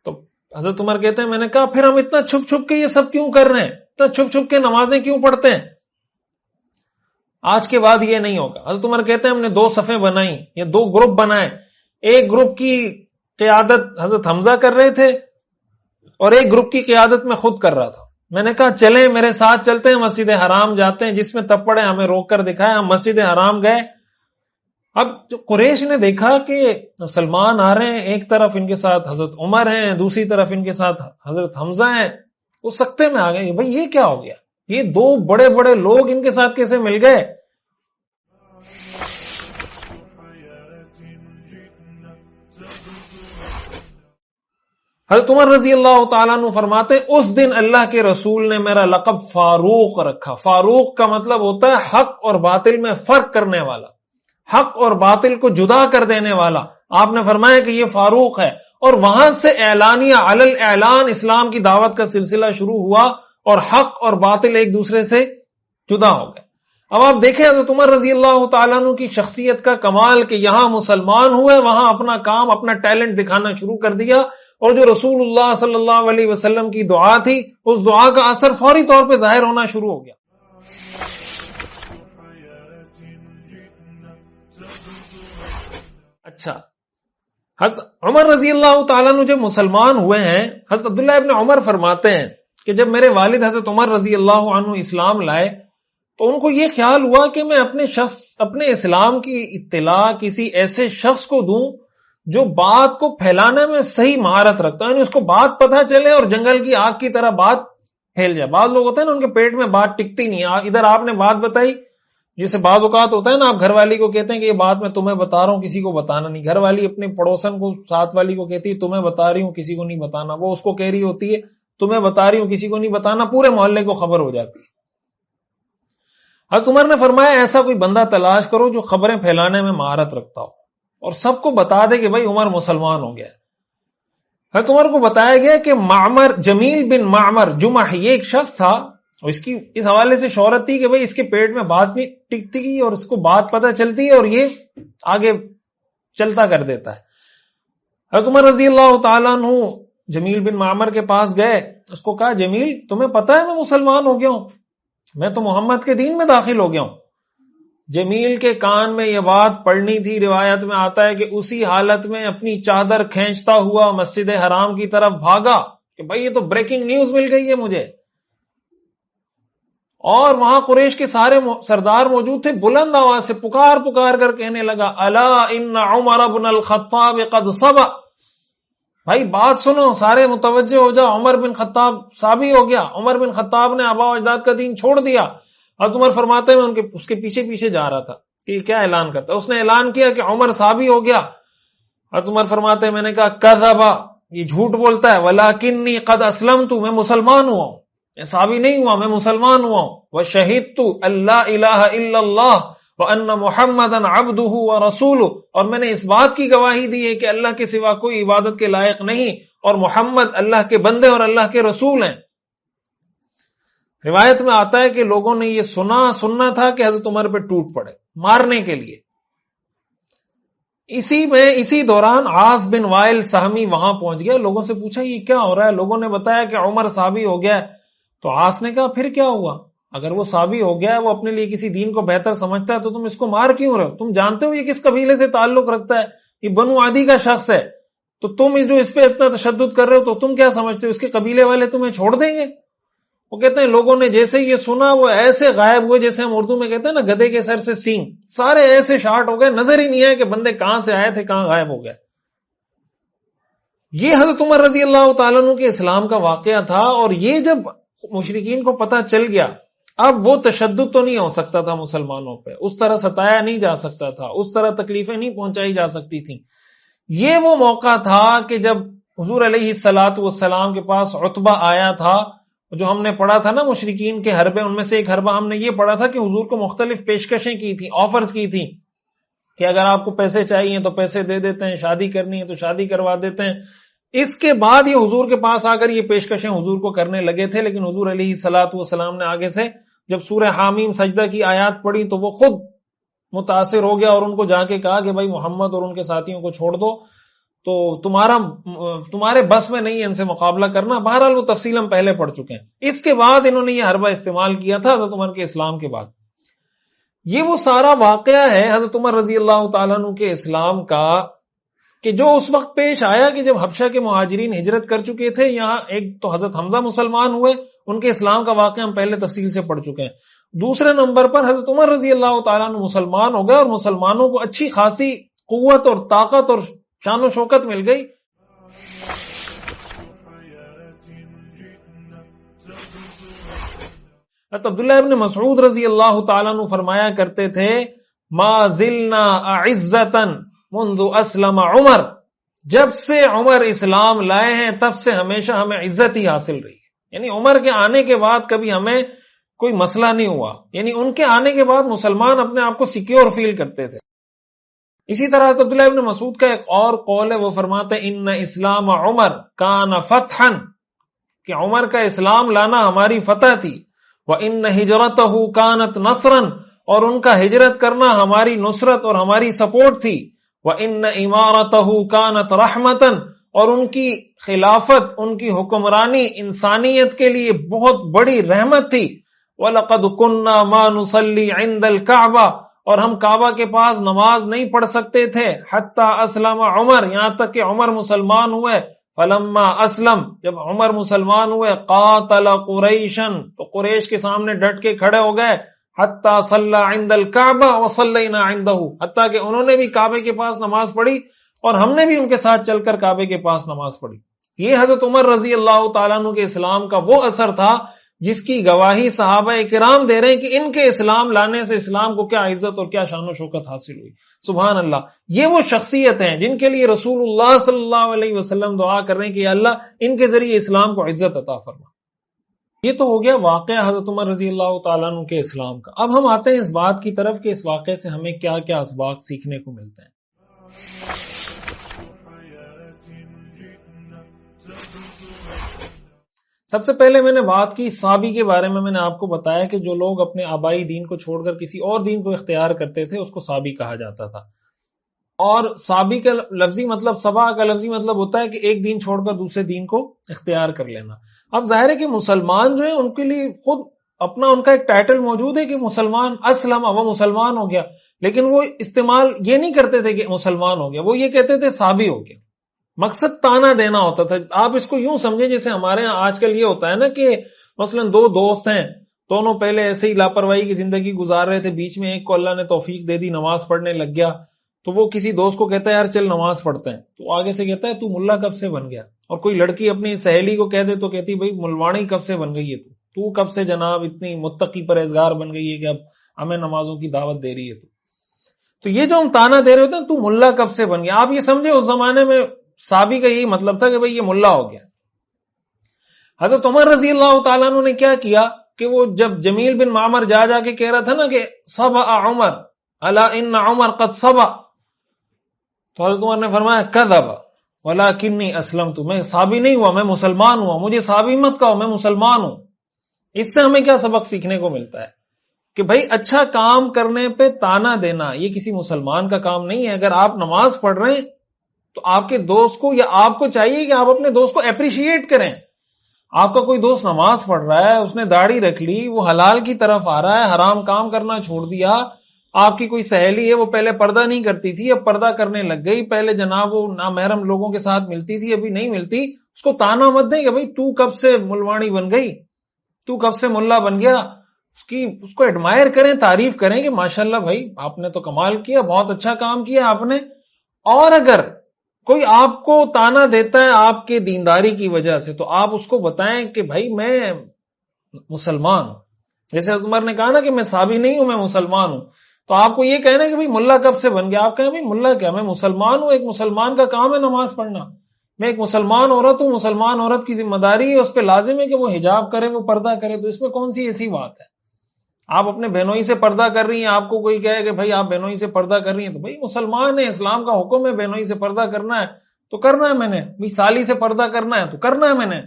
تو حضرت عمر کہتے ہیں میں نے کہا پھر ہم اتنا چھپ چھپ کے یہ سب کیوں کر رہے ہیں, اتنا چھپ چھپ کے نمازیں کیوں پڑھتے ہیں؟ آج کے بعد یہ نہیں ہوگا. حضرت عمر کہتے ہیں ہم نے 2 صفیں بنائی, یا 2 گروپ بنائے. ایک گروپ کی قیادت حضرت حمزہ کر رہے تھے اور ایک گروپ کی قیادت میں خود کر رہا تھا. میں نے کہا چلیں میرے ساتھ چلتے ہیں, مسجد حرام جاتے ہیں, جس میں تپڑ ہے ہمیں روک کر دکھایا. ہم مسجد حرام گئے. اب جو قریش نے دیکھا کہ مسلمان آ رہے ہیں, ایک طرف ان کے ساتھ حضرت عمر ہیں, دوسری طرف ان کے ساتھ حضرت حمزہ ہیں, وہ سکتے میں آ گئے. بھئی یہ کیا ہو گیا, یہ 2 بڑے بڑے لوگ ان کے ساتھ کیسے مل گئے؟ حضرت عمر رضی اللہ تعالیٰ عنہ فرماتے اس دن اللہ کے رسول نے میرا لقب فاروق رکھا. فاروق کا مطلب ہوتا ہے حق اور باطل میں فرق کرنے والا, حق اور باطل کو جدا کر دینے والا. آپ نے فرمایا کہ یہ فاروق ہے, اور وہاں سے اعلانیہ علی الاعلان اسلام کی دعوت کا سلسلہ شروع ہوا, اور حق اور باطل ایک دوسرے سے جدا ہو گئے. اب آپ دیکھیں حضرت عمر رضی اللہ تعالیٰ عنہ کی شخصیت کا کمال کہ یہاں مسلمان ہوئے, وہاں اپنا کام, اپنا ٹیلنٹ دکھانا شروع کر دیا, اور جو رسول اللہ صلی اللہ علیہ وسلم کی دعا تھی اس دعا کا اثر فوری طور پہ ظاہر ہونا شروع ہو گیا. اچھا, حضرت عمر رضی اللہ تعالیٰ عنہ جب مسلمان ہوئے ہیں, حضرت عبداللہ ابن عمر فرماتے ہیں کہ جب میرے والد حضرت عمر رضی اللہ عنہ اسلام لائے تو ان کو یہ خیال ہوا کہ میں اپنے اسلام کی اطلاع کسی ایسے شخص کو دوں جو بات کو پھیلانے میں صحیح مہارت رکھتا ہے, یعنی اس کو بات پتہ چلے اور جنگل کی آگ کی طرح بات پھیل جائے. بعض لوگ ہوتے ہیں نا ان کے پیٹ میں بات ٹکتی نہیں, ادھر آپ نے بات بتائی, جسے بعض اوقات ہوتا ہے نا آپ گھر والی کو کہتے ہیں کہ یہ بات میں تمہیں بتا رہا ہوں کسی کو بتانا نہیں, گھر والی اپنے پڑوسن کو ساتھ والی کو کہتی ہے تمہیں بتا رہی ہوں کسی کو نہیں بتانا, وہ اس کو کہہ رہی ہوتی ہے تمہیں بتا رہی ہوں کسی کو نہیں بتانا, پورے محلے کو خبر ہو جاتی ہے. حضرت عمر نے فرمایا ایسا کوئی بندہ تلاش کرو جو خبریں پھیلانے میں مہارت رکھتا ہو اور سب کو بتا دے کہ بھائی عمر مسلمان ہو گیا. حضرت عمر کو بتایا گیا کہ معمر, جمیل بن معمر جمح, یہ ایک شخص تھا, اور اس حوالے سے شہرت تھی کہ بھائی اس کے پیٹ میں بات نہیں ٹکتی اور اس کو بات پتہ چلتی ہے اور یہ آگے چلتا کر دیتا ہے. حضرت عمر رضی اللہ تعالیٰ عنہ جمیل بن معمر کے پاس گئے, اس کو کہا جمیل تمہیں پتہ ہے میں مسلمان ہو گیا ہوں, میں تو محمد کے دین میں داخل ہو گیا ہوں. جمیل کے کان میں یہ بات پڑھنی تھی. روایت میں آتا ہے کہ اسی حالت میں اپنی چادر کھینچتا ہوا مسجد حرام کی طرف بھاگا کہ بھائی یہ تو بریکنگ نیوز مل گئی ہے مجھے. اور وہاں قریش کے سارے سردار موجود تھے, بلند آواز سے پکار کر کہنے لگا الا ان عمر بن الخطاب قد صبا, بھائی بات سنو, سارے متوجہ ہو جاؤ, عمر بن خطاب صابی ہو گیا, عمر بن خطاب نے آبا و اجداد کا دین چھوڑ دیا. حضرت عمر فرماتے ہیں میں اس کے پیچھے پیچھے جا رہا تھا کہ کیا اعلان کرتا ہے. اس نے اعلان کیا کہ عمر صحابی ہو گیا. حضرت عمر فرماتے ہیں میں نے کہا کذبا، یہ جھوٹ بولتا ہے، ولکنی قد اسلمت، میں مسلمان ہوا ہوں، میں صحابی نہیں ہوا، میں مسلمان ہوا ہوں. وشہدت اللہ الہ الا اللہ وان محمدا عبدہ ورسولہ، اور میں نے اس بات کی گواہی دی ہے کہ اللہ کے سوا کوئی عبادت کے لائق نہیں اور محمد اللہ کے بندے اور اللہ کے رسول ہیں. روایت میں آتا ہے کہ لوگوں نے یہ سننا تھا کہ حضرت عمر پہ ٹوٹ پڑے مارنے کے لیے. اسی دوران عاص بن وائل سہمی وہاں پہنچ گیا. لوگوں سے پوچھا یہ کیا ہو رہا ہے؟ لوگوں نے بتایا کہ عمر صحابی ہو گیا ہے. تو عاص نے کہا پھر کیا ہوا؟ اگر وہ صحابی ہو گیا ہے، وہ اپنے لیے کسی دین کو بہتر سمجھتا ہے، تو تم اس کو مار کیوں رہے ہو؟ تم جانتے ہو یہ کس قبیلے سے تعلق رکھتا ہے، یہ بنو عدی کا شخص ہے، تو تم جو اس پہ اتنا تشدد کر رہے ہو تو تم کیا سمجھتے ہو اس کے قبیلے والے تمہیں چھوڑ دیں گے؟ وہ کہتے ہیں لوگوں نے جیسے یہ سنا وہ ایسے غائب ہوئے، جیسے ہم اردو میں کہتے ہیں نا گدھے کے سر سے سینگ، سارے ایسے شارٹ ہو گئے، نظر ہی نہیں آئے کہ بندے کہاں سے آئے تھے کہاں غائب ہو گئے. یہ حضرت عمر رضی اللہ تعالیٰ عنہ کے اسلام کا واقعہ تھا. اور یہ جب مشرکین کو پتہ چل گیا، اب وہ تشدد تو نہیں ہو سکتا تھا مسلمانوں پہ، اس طرح ستایا نہیں جا سکتا تھا، اس طرح تکلیفیں نہیں پہنچائی جا سکتی تھیں. یہ وہ موقع تھا کہ جب حضور علیہ الصلوۃ والسلام کے پاس عتبہ آیا تھا، جو ہم نے پڑھا تھا نا مشرکین کے حربے، ان میں سے ایک حربہ ہم نے یہ پڑھا تھا کہ حضور کو مختلف پیشکشیں کی تھی، آفرز کی تھی کہ اگر آپ کو پیسے چاہیے تو پیسے دے دیتے ہیں، شادی کرنی ہے تو شادی کروا دیتے ہیں. اس کے بعد یہ حضور کے پاس آ کر یہ پیشکشیں حضور کو کرنے لگے تھے. لیکن حضور علیہ الصلوۃ والسلام نے آگے سے جب سورہ حامیم سجدہ کی آیات پڑھی تو وہ خود متاثر ہو گیا اور ان کو جا کے کہا کہ بھائی محمد اور ان کے ساتھیوں کو چھوڑ دو، تو تمہارے بس میں نہیں ہے ان سے مقابلہ کرنا. بہرحال وہ تفصیل ہم پہلے پڑھ چکے ہیں. اس کے بعد انہوں نے یہ حربہ استعمال کیا تھا حضرت عمر کے اسلام کے بعد. یہ وہ سارا واقعہ ہے حضرت عمر رضی اللہ تعالیٰ عنہ کے اسلام کا کہ جو اس وقت پیش آیا کہ جب حبشہ کے مہاجرین ہجرت کر چکے تھے. یہاں ایک تو حضرت حمزہ مسلمان ہوئے، ان کے اسلام کا واقعہ ہم پہلے تفصیل سے پڑھ چکے ہیں. دوسرے نمبر پر حضرت عمر رضی اللہ تعالیٰ عنہ مسلمان ہو گئے اور مسلمانوں کو اچھی خاصی قوت اور طاقت اور شان و شوکت مل گئی. عبداللہ ابن مسعود رضی اللہ تعالیٰ عنہ فرمایا کرتے تھے ما زلنا اعزتا منذ اسلم عمر، جب سے عمر اسلام لائے ہیں تب سے ہمیشہ ہمیں عزت ہی حاصل رہی ہے. یعنی عمر کے آنے کے بعد کبھی ہمیں کوئی مسئلہ نہیں ہوا. یعنی ان کے آنے کے بعد مسلمان اپنے آپ کو سیکیور فیل کرتے تھے. اسی طرح حضرت عبداللہ ابن مسعود کا ایک اور قول ہے، وہ فرماتے ہیں ان اسلام عمر کان فتحا، کہ عمر کا اسلام لانا ہماری فتح تھی. وَإِنَّ هِجْرَتَهُ كَانَتْ نَصْرًا، اور ان کا ہجرت کرنا ہماری نصرت اور ہماری سپورٹ تھی. وَإِنَّ إِمَارَتَهُ كَانَتْ رَحْمَةً، اور ان کی خلافت، ان کی حکمرانی انسانیت کے لیے بہت بڑی رحمت تھی. وَلَقَدْ كُنَّا مَا نُصَلِّي عِنْدَ الْكَعْبَةِ، اور ہم کعبہ کے پاس نماز نہیں پڑھ سکتے تھے. حَتَّى أَسْلَمَ عمر، یہاں تک کہ عمر مسلمان ہوئے. فلما اسلم، جب عمر مسلمان ہوئے، قاتل قریشن، تو قریش کے سامنے ڈٹ کے کھڑے ہو گئے. حتی صلی عند الکعبہ وصلینا عنده، حتیٰ کہ انہوں نے بھی کعبے کے پاس نماز پڑھی اور ہم نے بھی ان کے ساتھ چل کر کعبے کے پاس نماز پڑھی. یہ حضرت عمر رضی اللہ تعالیٰ عنہ کے اسلام کا وہ اثر تھا جس کی گواہی صحابہ کرام دے رہے ہیں کہ ان کے اسلام لانے سے اسلام کو کیا عزت اور کیا شان و شوکت حاصل ہوئی. سبحان اللہ. یہ وہ شخصیت ہیں جن کے لیے رسول اللہ صلی اللہ علیہ وسلم دعا کر رہے ہیں کہ یا اللہ ان کے ذریعے اسلام کو عزت عطا فرما. یہ تو ہو گیا واقعہ حضرت عمر رضی اللہ تعالیٰ عنہ کے اسلام کا. اب ہم آتے ہیں اس بات کی طرف کہ اس واقعے سے ہمیں کیا کیا اسباق سیکھنے کو ملتے ہیں. سب سے پہلے میں نے بات کی صحابی کے بارے میں نے آپ کو بتایا کہ جو لوگ اپنے آبائی دین کو چھوڑ کر کسی اور دین کو اختیار کرتے تھے اس کو صحابی کہا جاتا تھا. اور صحابی کا لفظی مطلب، صبا کا لفظی مطلب ہوتا ہے کہ ایک دین چھوڑ کر دوسرے دین کو اختیار کر لینا. اب ظاہر ہے کہ مسلمان جو ہیں ان کے لیے خود اپنا ان کا ایک ٹائٹل موجود ہے کہ مسلمان اسلم، وہ مسلمان ہو گیا، لیکن وہ استعمال یہ نہیں کرتے تھے کہ مسلمان ہو گیا، وہ یہ کہتے تھے صحابی ہو گیا. مقصد تانا دینا ہوتا تھا. آپ اس کو یوں سمجھیں جیسے ہمارے ہاں آج کل یہ ہوتا ہے نا کہ مثلا دو دوست ہیں، دونوں پہلے ایسے ہی لاپرواہی کی زندگی گزار رہے تھے، بیچ میں ایک کو اللہ نے توفیق دے دی، نماز پڑھنے لگ گیا، تو وہ کسی دوست کو کہتا ہے یار چل نماز پڑھتے ہیں، تو آگے سے کہتا ہے تو ملا کب سے بن گیا. اور کوئی لڑکی اپنی سہیلی کو کہہ دے تو کہتی بھائی ملواڑی کب سے بن گئی ہے تو. تو کب سے جناب اتنی متقی پرہیزگار بن گئی ہے کہ اب ہمیں نمازوں کی دعوت دے رہی ہے؟ تو یہ جو ہم تانا دے رہے ہوتے ہیں تو ملا کب سے بن گیا، آپ یہ سمجھے اس زمانے میں صحابی کا یہی مطلب تھا کہ بھئی یہ ملا ہو گیا۔ حضرت عمر رضی اللہ تعالیٰ عنہ نے کیا کیا کہ وہ جب جمیل بن معمر جا کے کہہ رہا تھا نا کہ صبا عمر الا ان عمر قد صبا، تو حضرت عمر نے فرمایا کذب ولکنی اسلمت، میں صحابی نہیں ہوا، میں مسلمان ہوا، مجھے صحابی مت کہو، میں مسلمان ہوں۔ اس سے ہمیں کیا سبق سیکھنے کو ملتا ہے کہ بھائی اچھا کام کرنے پہ تانا دینا یہ کسی مسلمان کا کام نہیں ہے۔ اگر آپ نماز پڑھ رہے ہیں تو آپ کے دوست کو یا آپ کو چاہیے کہ آپ اپنے دوست کو اپریشیٹ کریں۔ آپ کا کوئی دوست نماز پڑھ رہا ہے، اس نے داڑھی رکھ لی، وہ حلال کی طرف آ رہا ہے، حرام کام کرنا چھوڑ دیا، آپ کی کوئی سہیلی ہے وہ پہلے پردہ نہیں کرتی تھی اب پردہ کرنے لگ گئی، پہلے جناب وہ نامحرم لوگوں کے ساتھ ملتی تھی ابھی نہیں ملتی، اس کو تانا مت دیں کہ بھئی تو کب سے ملوانی بن گئی، تو کب سے ملا بن گیا۔ اس کو ایڈمائر کریں، تعریف کریں کہ ماشاءاللہ بھائی آپ نے تو کمال کیا، بہت اچھا کام کیا آپ نے۔ اور اگر کوئی آپ کو تانا دیتا ہے آپ کے دینداری کی وجہ سے تو آپ اس کو بتائیں کہ بھائی میں مسلمان ہوں، جیسے عمر نے کہا نا کہ میں صحابی نہیں ہوں، میں مسلمان ہوں، تو آپ کو یہ کہنا کہ بھئی ملا کب سے بن گیا، آپ کہیں بھئی ملا کیا، میں مسلمان ہوں، ایک مسلمان کا کام ہے نماز پڑھنا، میں ایک مسلمان عورت ہوں، مسلمان عورت کی ذمہ داری ہے، اس پہ لازم ہے کہ وہ حجاب کرے، وہ پردہ کرے، تو اس میں کون سی ایسی بات ہے؟ آپ اپنے بہنوئی سے پردہ کر رہی ہیں، آپ کو کوئی کہے کہ بھئی آپ بہنوئی سے پردہ کر رہی ہیں، تو بھئی مسلمان ہے، اسلام کا حکم ہے بہنوئی سے پردہ کرنا ہے تو کرنا ہے میں نے، بھئی سالی سے پردہ کرنا ہے تو کرنا ہے میں نے۔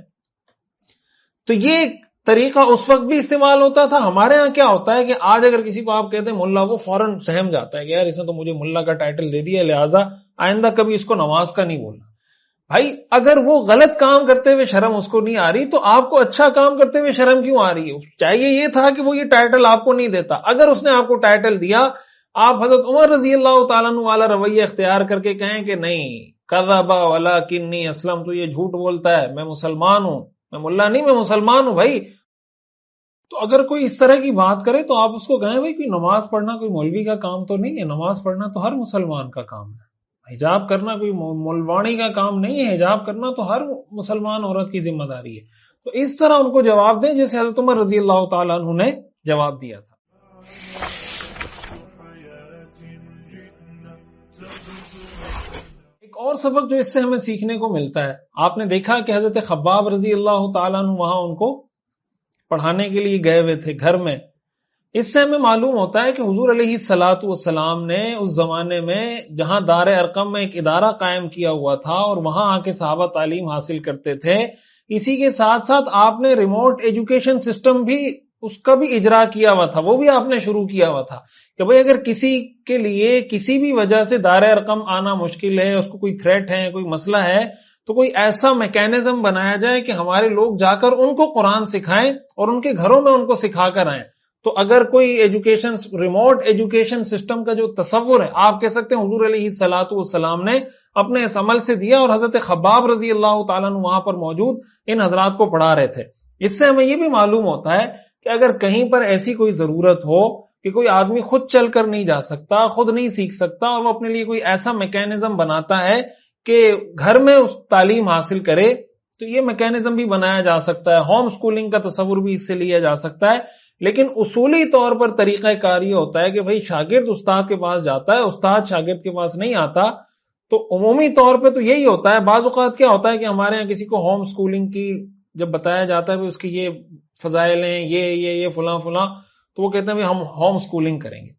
تو یہ طریقہ اس وقت بھی استعمال ہوتا تھا۔ ہمارے ہاں کیا ہوتا ہے کہ آج اگر کسی کو آپ کہتے ہیں ملا، وہ فوراً سہم جاتا ہے کہ یار اس نے تو مجھے ملا کا ٹائٹل دے دیا، لہٰذا آئندہ کبھی اس کو نماز کا نہیں بولنا۔ بھائی اگر وہ غلط کام کرتے ہوئے شرم اس کو نہیں آ رہی تو آپ کو اچھا کام کرتے ہوئے شرم کیوں آ رہی ہے؟ چاہیے یہ تھا کہ وہ یہ ٹائٹل آپ کو نہیں دیتا۔ اگر اس نے آپ کو ٹائٹل دیا، آپ حضرت عمر رضی اللہ تعالیٰ عنہ والا رویہ اختیار کر کے کہیں کہ نہیں کذب ولکنی اسلمت، تو یہ جھوٹ بولتا ہے، میں مسلمان ہوں، میں ملا نہیں میں مسلمان ہوں۔ بھائی تو اگر کوئی اس طرح کی بات کرے تو آپ اس کو کہیں بھائی کوئی نماز پڑھنا کوئی مولوی کا کام تو نہیں ہے، نماز پڑھنا تو ہر مسلمان کا کام ہے، حجاب کرنا کوئی ملوانی کا کام نہیں ہے، حجاب کرنا تو ہر مسلمان عورت کی ذمہ داری ہے۔ تو اس طرح ان کو جواب دیں جیسے حضرت عمر رضی اللہ تعالیٰ عنہ نے جواب دیا تھا۔ ایک اور سبق جو اس سے ہمیں سیکھنے کو ملتا ہے، آپ نے دیکھا کہ حضرت خباب رضی اللہ تعالیٰ عنہ وہاں ان کو پڑھانے کے لیے گئے ہوئے تھے گھر میں۔ اس سے ہمیں معلوم ہوتا ہے کہ حضور علیہ الصلاۃ والسلام نے اس زمانے میں جہاں دار ارقم میں ایک ادارہ قائم کیا ہوا تھا اور وہاں آ کے صحابہ تعلیم حاصل کرتے تھے، اسی کے ساتھ ساتھ آپ نے ریموٹ ایجوکیشن سسٹم بھی اس کا بھی اجرا کیا ہوا تھا، وہ بھی آپ نے شروع کیا ہوا تھا کہ بھئی اگر کسی کے لیے کسی بھی وجہ سے دار ارقم آنا مشکل ہے، اس کو کوئی تھریٹ ہے، کوئی مسئلہ ہے، تو کوئی ایسا میکینزم بنایا جائے کہ ہمارے لوگ جا کر ان کو قرآن سکھائیں اور ان کے گھروں میں ان کو سکھا کر آئیں۔ تو اگر کوئی ایجوکیشن ریموٹ ایجوکیشن سسٹم کا جو تصور ہے، آپ کہہ سکتے ہیں حضور علیہ الصلاۃ والسلام نے اپنے اس عمل سے دیا، اور حضرت خباب رضی اللہ تعالیٰ عنہ وہاں پر موجود ان حضرات کو پڑھا رہے تھے۔ اس سے ہمیں یہ بھی معلوم ہوتا ہے کہ اگر کہیں پر ایسی کوئی ضرورت ہو کہ کوئی آدمی خود چل کر نہیں جا سکتا، خود نہیں سیکھ سکتا، اور وہ اپنے لیے کوئی ایسا میکینزم بناتا ہے کہ گھر میں اس تعلیم حاصل کرے، تو یہ میکینزم بھی بنایا جا سکتا ہے۔ ہوم سکولنگ کا تصور بھی اس سے لیا جا سکتا ہے، لیکن اصولی طور پر طریقہ کار یہ ہوتا ہے کہ بھئی شاگرد استاد کے پاس جاتا ہے، استاد شاگرد کے پاس نہیں آتا۔ تو عمومی طور پہ تو یہی ہوتا ہے۔ بعض اوقات کیا ہوتا ہے کہ ہمارے یہاں کسی کو ہوم سکولنگ کی جب بتایا جاتا ہے اس کی یہ فضائل ہیں، یہ فلاں فلاں، تو وہ کہتے ہیں ہم ہوم سکولنگ کریں گے۔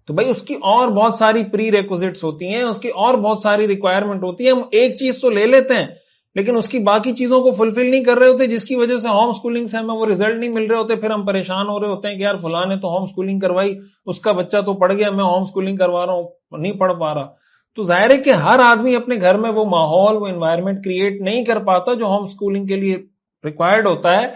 تو بھئی اس کی اور بہت ساری پری ریکوزٹس ہوتی ہیں، اس کی اور بہت ساری ریکوائرمنٹ ہوتی ہے۔ ہم ایک چیز تو لے لیتے ہیں لیکن اس کی باقی چیزوں کو فلفل نہیں کر رہے ہوتے، جس کی وجہ سے ہوم سکولنگ سے ہمیں وہ رزلٹ نہیں مل رہے ہوتے، پھر ہم پریشان ہو رہے ہوتے ہیں کہ یار فلاں نے تو ہوم سکولنگ کروائی، اس کا بچہ تو پڑھ گیا، میں ہوم سکولنگ کروا رہا ہوں نہیں پڑھ پا رہا۔ تو ظاہر ہے کہ ہر آدمی اپنے گھر میں وہ ماحول، وہ انوائرمنٹ کریٹ نہیں کر پاتا جو ہوم سکولنگ کے لیے ریکوائرڈ ہوتا ہے۔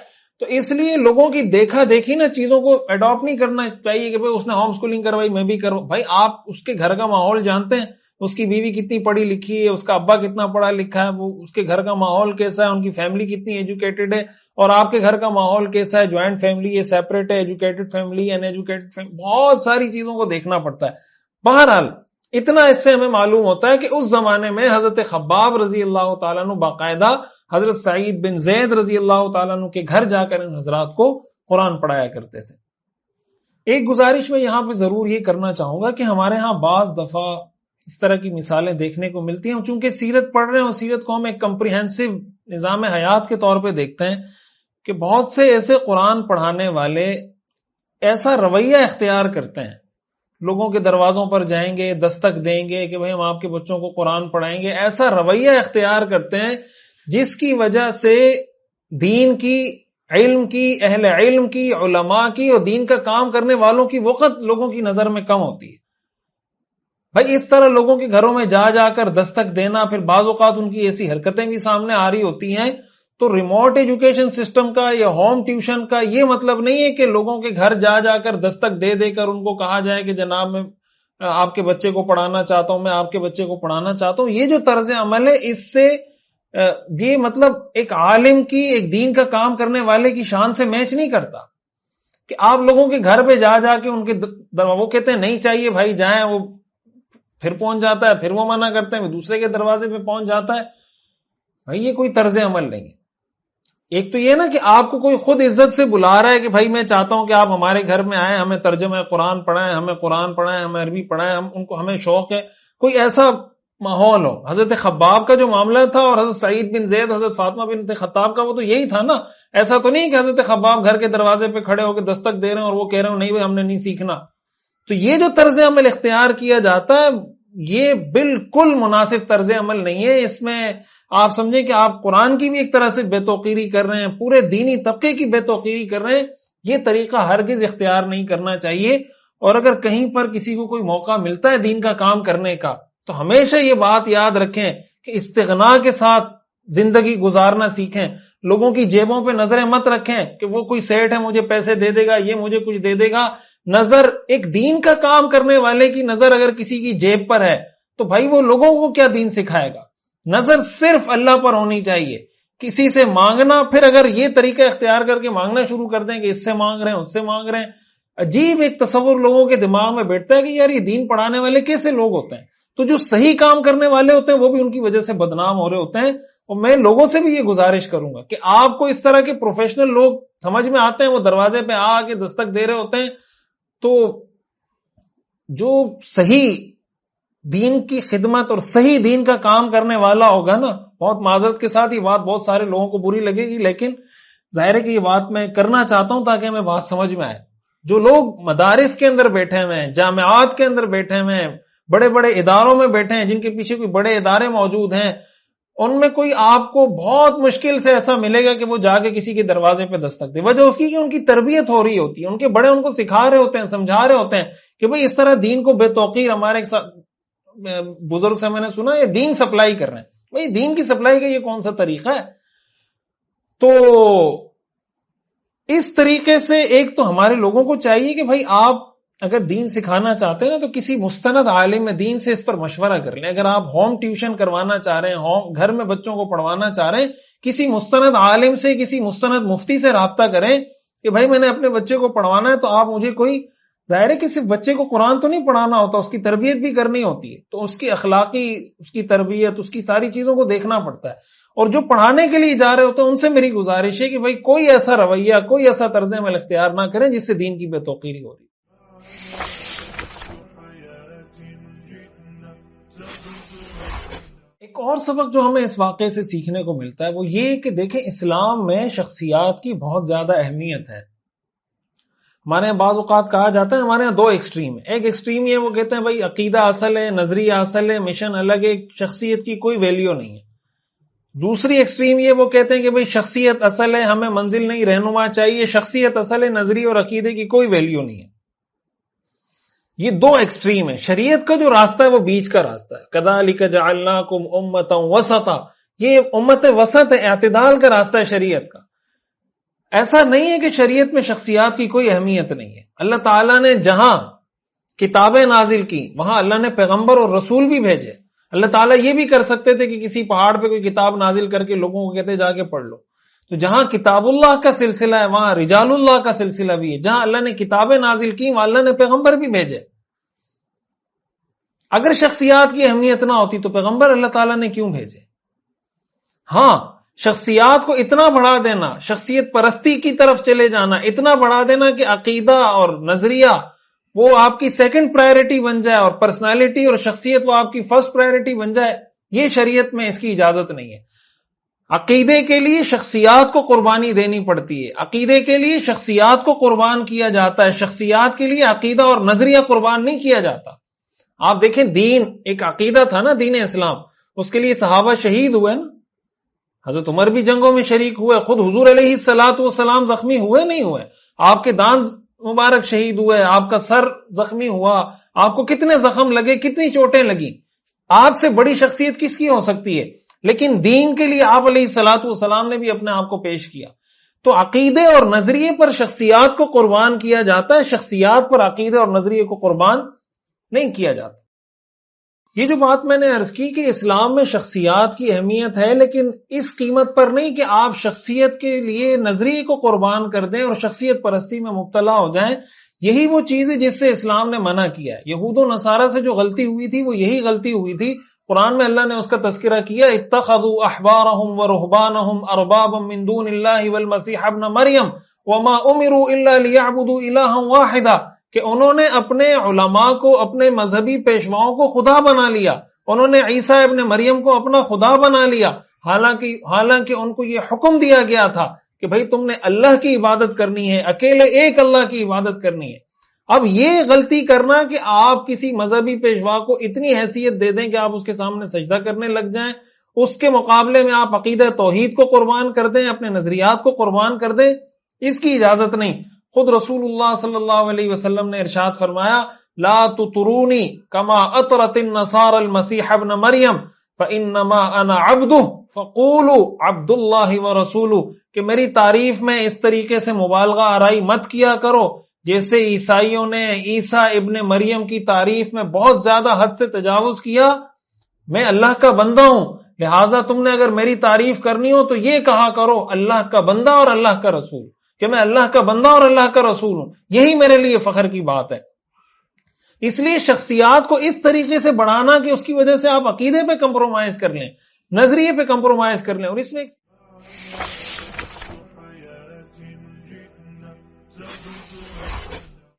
تو اس لیے لوگوں کی دیکھا دیکھی نا چیزوں کو اڈاپٹ نہیں کرنا چاہیے کہ بھئی اس نے ہوم سکولنگ کروائی میں بھی کروں۔ بھائی آپ اس کے گھر کا ماحول جانتے ہیں، اس کی بیوی کتنی پڑھی لکھی ہے، اس کا ابا کتنا پڑھا لکھا ہے، وہ اس کے گھر کا ماحول کیسا ہے، ان کی فیملی کتنی ایجوکیٹڈ ہے، اور آپ کے گھر کا ماحول کیسا ہے، جوائنٹ فیملی ہے، سیپریٹ ہے، ایجوکیٹڈ فیملی، ان ایجوکیٹڈ فیملی، بہت ساری چیزوں کو دیکھنا پڑتا ہے۔ بہرحال اتنا اس سے ہمیں معلوم ہوتا ہے کہ اس زمانے میں حضرت خباب رضی اللہ تعالیٰ عنہ باقاعدہ حضرت سعید بن زید رضی اللہ تعالیٰ عنہ کے گھر جا کر ان حضرات کو قرآن پڑھایا کرتے تھے۔ ایک گزارش میں یہاں پہ ضرور یہ کرنا چاہوں گا کہ ہمارے ہاں بعض دفعہ اس طرح کی مثالیں دیکھنے کو ملتی ہیں، چونکہ سیرت پڑھ رہے ہیں اور سیرت کو ہم ایک کمپریہنسو نظام حیات کے طور پہ دیکھتے ہیں کہ بہت سے ایسے قرآن پڑھانے والے ایسا رویہ اختیار کرتے ہیں، لوگوں کے دروازوں پر جائیں گے، دستک دیں گے کہ بھئی ہم آپ کے بچوں کو قرآن پڑھائیں گے، ایسا رویہ اختیار کرتے ہیں جس کی وجہ سے دین کی، علم کی، اہل علم کی، علماء کی اور دین کا کام کرنے والوں کی وقت لوگوں کی نظر میں کم ہوتی ہے۔ بھائی اس طرح لوگوں کے گھروں میں جا جا کر دستک دینا، پھر بعض اوقات ان کی ایسی حرکتیں بھی سامنے آ رہی ہوتی ہیں، تو ریموٹ ایجوکیشن سسٹم کا یا ہوم ٹیوشن کا یہ مطلب نہیں ہے کہ لوگوں کے گھر جا جا کر دستک دے دے کر ان کو کہا جائے کہ جناب میں آپ کے بچے کو پڑھانا چاہتا ہوں، میں آپ کے بچے کو پڑھانا چاہتا ہوں۔ یہ جو طرز عمل ہے، اس سے یہ مطلب ایک عالم کی، ایک دین کا کام کرنے والے کی شان سے میچ نہیں کرتا کہ آپ لوگوں کے گھر پہ جا جا کے ان کے وہ کہتے ہیں نہیں چاہیے بھائی جائیں، وہ پھر پہنچ جاتا ہے، پھر وہ منع کرتے ہیں، دوسرے کے دروازے پہ پہنچ جاتا ہے۔ بھائی یہ کوئی طرز عمل نہیں ہے۔ ایک تو یہ نا کہ آپ کو کوئی خود عزت سے بلا رہا ہے کہ بھائی میں چاہتا ہوں کہ آپ ہمارے گھر میں آئیں، ہمیں ترجمہ قرآن پڑھائیں، ہمیں قرآن پڑھائیں، ہمیں عربی پڑھائیں، ہمیں شوق ہے، کوئی ایسا ماحول ہو۔ حضرت خباب کا جو معاملہ تھا اور حضرت سعید بن زید، حضرت فاطمہ بنت خطاب کا، وہ تو یہی تھا نا۔ ایسا تو نہیں کہ حضرت خباب گھر کے دروازے پہ کھڑے ہو کے دستک دے رہے ہیں اور وہ کہہ رہے ہیں نہیں بھائی ہم نے نہیں سیکھنا۔ تو یہ جو طرز عمل اختیار کیا جاتا ہے یہ بالکل مناسب طرز عمل نہیں ہے۔ اس میں آپ سمجھیں کہ آپ قرآن کی بھی ایک طرح سے بے توقیری کر رہے ہیں، پورے دینی طبقے کی بے توقیری کر رہے ہیں۔ یہ طریقہ ہرگز اختیار نہیں کرنا چاہیے۔ اور اگر کہیں پر کسی کو کوئی موقع ملتا ہے دین کا کام کرنے کا تو ہمیشہ یہ بات یاد رکھیں کہ استغنا کے ساتھ زندگی گزارنا سیکھیں۔ لوگوں کی جیبوں پہ نظریں مت رکھیں کہ وہ کوئی سیٹ ہے مجھے پیسے دے دے گا، یہ مجھے کچھ دے دے گا۔ نظر ایک دین کا کام کرنے والے کی نظر اگر کسی کی جیب پر ہے تو بھائی وہ لوگوں کو کیا دین سکھائے گا؟ نظر صرف اللہ پر ہونی چاہیے۔ کسی سے مانگنا، پھر اگر یہ طریقہ اختیار کر کے مانگنا شروع کر دیں کہ اس سے مانگ رہے ہیں، اس سے مانگ رہے ہیں، عجیب ایک تصور لوگوں کے دماغ میں بیٹھتا ہے کہ یار یہ دین پڑھانے والے کیسے لوگ ہوتے ہیں؟ تو جو صحیح کام کرنے والے ہوتے ہیں وہ بھی ان کی وجہ سے بدنام ہو رہے ہوتے ہیں۔ اور میں لوگوں سے بھی یہ گزارش کروں گا کہ آپ کو اس طرح کے پروفیشنل لوگ سمجھ میں آتے ہیں، وہ دروازے پہ آ کے دستک دے رہے ہوتے ہیں، تو جو صحیح دین کی خدمت اور صحیح دین کا کام کرنے والا ہوگا نا، بہت معذرت کے ساتھ یہ بات بہت سارے لوگوں کو بری لگے گی، لیکن ظاہر ہے کہ یہ بات میں کرنا چاہتا ہوں تاکہ ہمیں بات سمجھ میں آئے۔ جو لوگ مدارس کے اندر بیٹھے ہوئے ہیں، جامعات کے اندر بیٹھے ہوئے ہیں، بڑے بڑے اداروں میں بیٹھے ہیں، جن کے پیچھے کوئی بڑے ادارے موجود ہیں، ان میں کوئی آپ کو بہت مشکل سے ایسا ملے گا کہ وہ جا کے کسی کے دروازے پہ دستک دے۔ وجہ اس کی کہ ان کی تربیت ہو رہی ہوتی ہے، ان کے بڑے ان کو سکھا رہے ہوتے ہیں، سمجھا رہے ہوتے ہیں کہ بھئی اس طرح دین کو بے توقیر، ہمارے بزرگ سے میں نے سنا یہ دین سپلائی کر رہے ہیں۔ بھئی دین کی سپلائی کا یہ کون سا طریقہ ہے؟ تو اس طریقے سے ایک تو ہمارے لوگوں کو چاہیے کہ بھئی آپ اگر دین سکھانا چاہتے ہیں نا تو کسی مستند عالم دین سے اس پر مشورہ کر لیں۔ اگر آپ ہوم ٹیوشن کروانا چاہ رہے ہیں، گھر میں بچوں کو پڑھوانا چاہ رہے ہیں، کسی مستند عالم سے، کسی مستند مفتی سے رابطہ کریں کہ بھائی میں نے اپنے بچے کو پڑھوانا ہے، تو آپ مجھے کوئی، ظاہر ہے کہ صرف بچے کو قرآن تو نہیں پڑھانا ہوتا، اس کی تربیت بھی کرنی ہوتی ہے، تو اس کی اخلاقی، اس کی تربیت، اس کی ساری چیزوں کو دیکھنا پڑتا ہے۔ اور جو پڑھانے کے لیے جا رہے ہوتے ہیں ان سے میری گزارش ہے کہ بھائی کوئی ایسا رویہ، کوئی ایسا طرز عمل اختیار نہ کریں جس سے دین کی بے توقیری ہو رہی ہے۔ ایک اور سبق جو ہمیں اس واقعے سے سیکھنے کو ملتا ہے وہ یہ کہ دیکھیں اسلام میں شخصیات کی بہت زیادہ اہمیت ہے۔ ہمارے یہاں بعض اوقات کہا جاتا ہے، ہمارے یہاں دو ایکسٹریم ہے۔ ایک ایکسٹریم یہ وہ کہتے ہیں بھائی عقیدہ اصل ہے، نظریہ اصل ہے، مشن الگ ہے، شخصیت کی کوئی ویلیو نہیں ہے۔ دوسری ایکسٹریم یہ وہ کہتے ہیں کہ بھائی شخصیت اصل ہے، ہمیں منزل نہیں رہنما چاہیے، شخصیت اصل ہے، نظریہ اور عقیدے کی کوئی ویلیو نہیں ہے۔ یہ دو ایکسٹریم ہے۔ شریعت کا جو راستہ ہے وہ بیچ کا راستہ ہے۔ کذالک جعلناکم امۃ وسطا، یہ امت وسط ہے، اعتدال کا راستہ ہے شریعت کا۔ ایسا نہیں ہے کہ شریعت میں شخصیات کی کوئی اہمیت نہیں ہے۔ اللہ تعالیٰ نے جہاں کتابیں نازل کی وہاں اللہ نے پیغمبر اور رسول بھی بھیجے۔ اللہ تعالیٰ یہ بھی کر سکتے تھے کہ کسی پہاڑ پہ کوئی کتاب نازل کر کے لوگوں کو کہتے جا کے پڑھ لو۔ تو جہاں کتاب اللہ کا سلسلہ ہے وہاں رجال اللہ کا سلسلہ بھی ہے۔ جہاں اللہ نے کتابیں نازل کی وہاں اللہ نے پیغمبر بھی بھیجے۔ اگر شخصیات کی اہمیت نہ ہوتی تو پیغمبر اللہ تعالیٰ نے کیوں بھیجے؟ ہاں، شخصیات کو اتنا بڑھا دینا، شخصیت پرستی کی طرف چلے جانا، اتنا بڑھا دینا کہ عقیدہ اور نظریہ وہ آپ کی سیکنڈ پرائرٹی بن جائے اور پرسنالٹی اور شخصیت وہ آپ کی فرسٹ پرائرٹی بن جائے، یہ شریعت میں اس کی اجازت نہیں ہے۔ عقیدے کے لیے شخصیات کو قربانی دینی پڑتی ہے، عقیدے کے لیے شخصیات کو قربان کیا جاتا ہے، شخصیات کے لیے عقیدہ اور نظریہ قربان نہیں کیا جاتا۔ آپ دیکھیں دین ایک عقیدہ تھا نا، دین اسلام، اس کے لیے صحابہ شہید ہوئے نا، حضرت عمر بھی جنگوں میں شریک ہوئے، خود حضور علیہ الصلوۃ والسلام زخمی ہوئے نہیں ہوئے، آپ کے دانت مبارک شہید ہوئے، آپ کا سر زخمی ہوا، آپ کو کتنے زخم لگے، کتنی چوٹیں لگی۔ آپ سے بڑی شخصیت کس کی ہو سکتی ہے؟ لیکن دین کے لیے آپ علیہ الصلوۃ والسلام نے بھی اپنے آپ کو پیش کیا۔ تو عقیدے اور نظریے پر شخصیات کو قربان کیا جاتا ہے، شخصیات پر عقیدے اور نظریے کو قربان نہیں کیا جاتا۔ یہ جو بات میں نے عرض کی کہ اسلام میں شخصیات کی اہمیت ہے، لیکن اس قیمت پر نہیں کہ آپ شخصیت کے لیے نظریے کو قربان کر دیں اور شخصیت پرستی میں مبتلا ہو جائیں۔ یہی وہ چیز ہے جس سے اسلام نے منع کیا ہے۔ یہود و نصارہ سے جو غلطی ہوئی تھی وہ یہی غلطی ہوئی تھی، قرآن میں اللہ نے اس کا تذکرہ کیا، اتخذوا احبارهم ورهبانهم اربابا من دون الله والمسيح ابن مریم وما امروا الا ليعبدوا الها واحدا، کہ انہوں نے اپنے علماء کو، اپنے مذہبی پیشواؤں کو خدا بنا لیا، انہوں نے عیسیٰ ابن مریم کو اپنا خدا بنا لیا، حالانکہ ان کو یہ حکم دیا گیا تھا کہ بھئی تم نے اللہ کی عبادت کرنی ہے، اکیلے ایک اللہ کی عبادت کرنی ہے۔ اب یہ غلطی کرنا کہ آپ کسی مذہبی پیشوا کو اتنی حیثیت دے دیں کہ آپ اس کے سامنے سجدہ کرنے لگ جائیں، اس کے مقابلے میں آپ عقیدہ توحید کو قربان کر دیں، اپنے نظریات کو قربان کر دیں، اس کی اجازت نہیں۔ خود رسول اللہ صلی اللہ علیہ وسلم نے ارشاد فرمایا، لا تطرونی کما اطرت النصارى المسیح ابن مریم فانما انا عبدہ فقولوا عبد اللہ ورسولہ، کہ میری تعریف میں اس طریقے سے مبالغہ آرائی مت کیا کرو جیسے عیسائیوں نے عیسیٰ ابن مریم کی تعریف میں بہت زیادہ حد سے تجاوز کیا۔ میں اللہ کا بندہ ہوں، لہٰذا تم نے اگر میری تعریف کرنی ہو تو یہ کہا کرو اللہ کا بندہ اور اللہ کا رسول، کہ میں اللہ کا بندہ اور اللہ کا رسول ہوں، یہی میرے لیے فخر کی بات ہے۔ اس لیے شخصیات کو اس طریقے سے بڑھانا کہ اس کی وجہ سے آپ عقیدے پہ کمپرومائز کر لیں، نظریے پہ کمپرومائز کر لیں، اور اس میں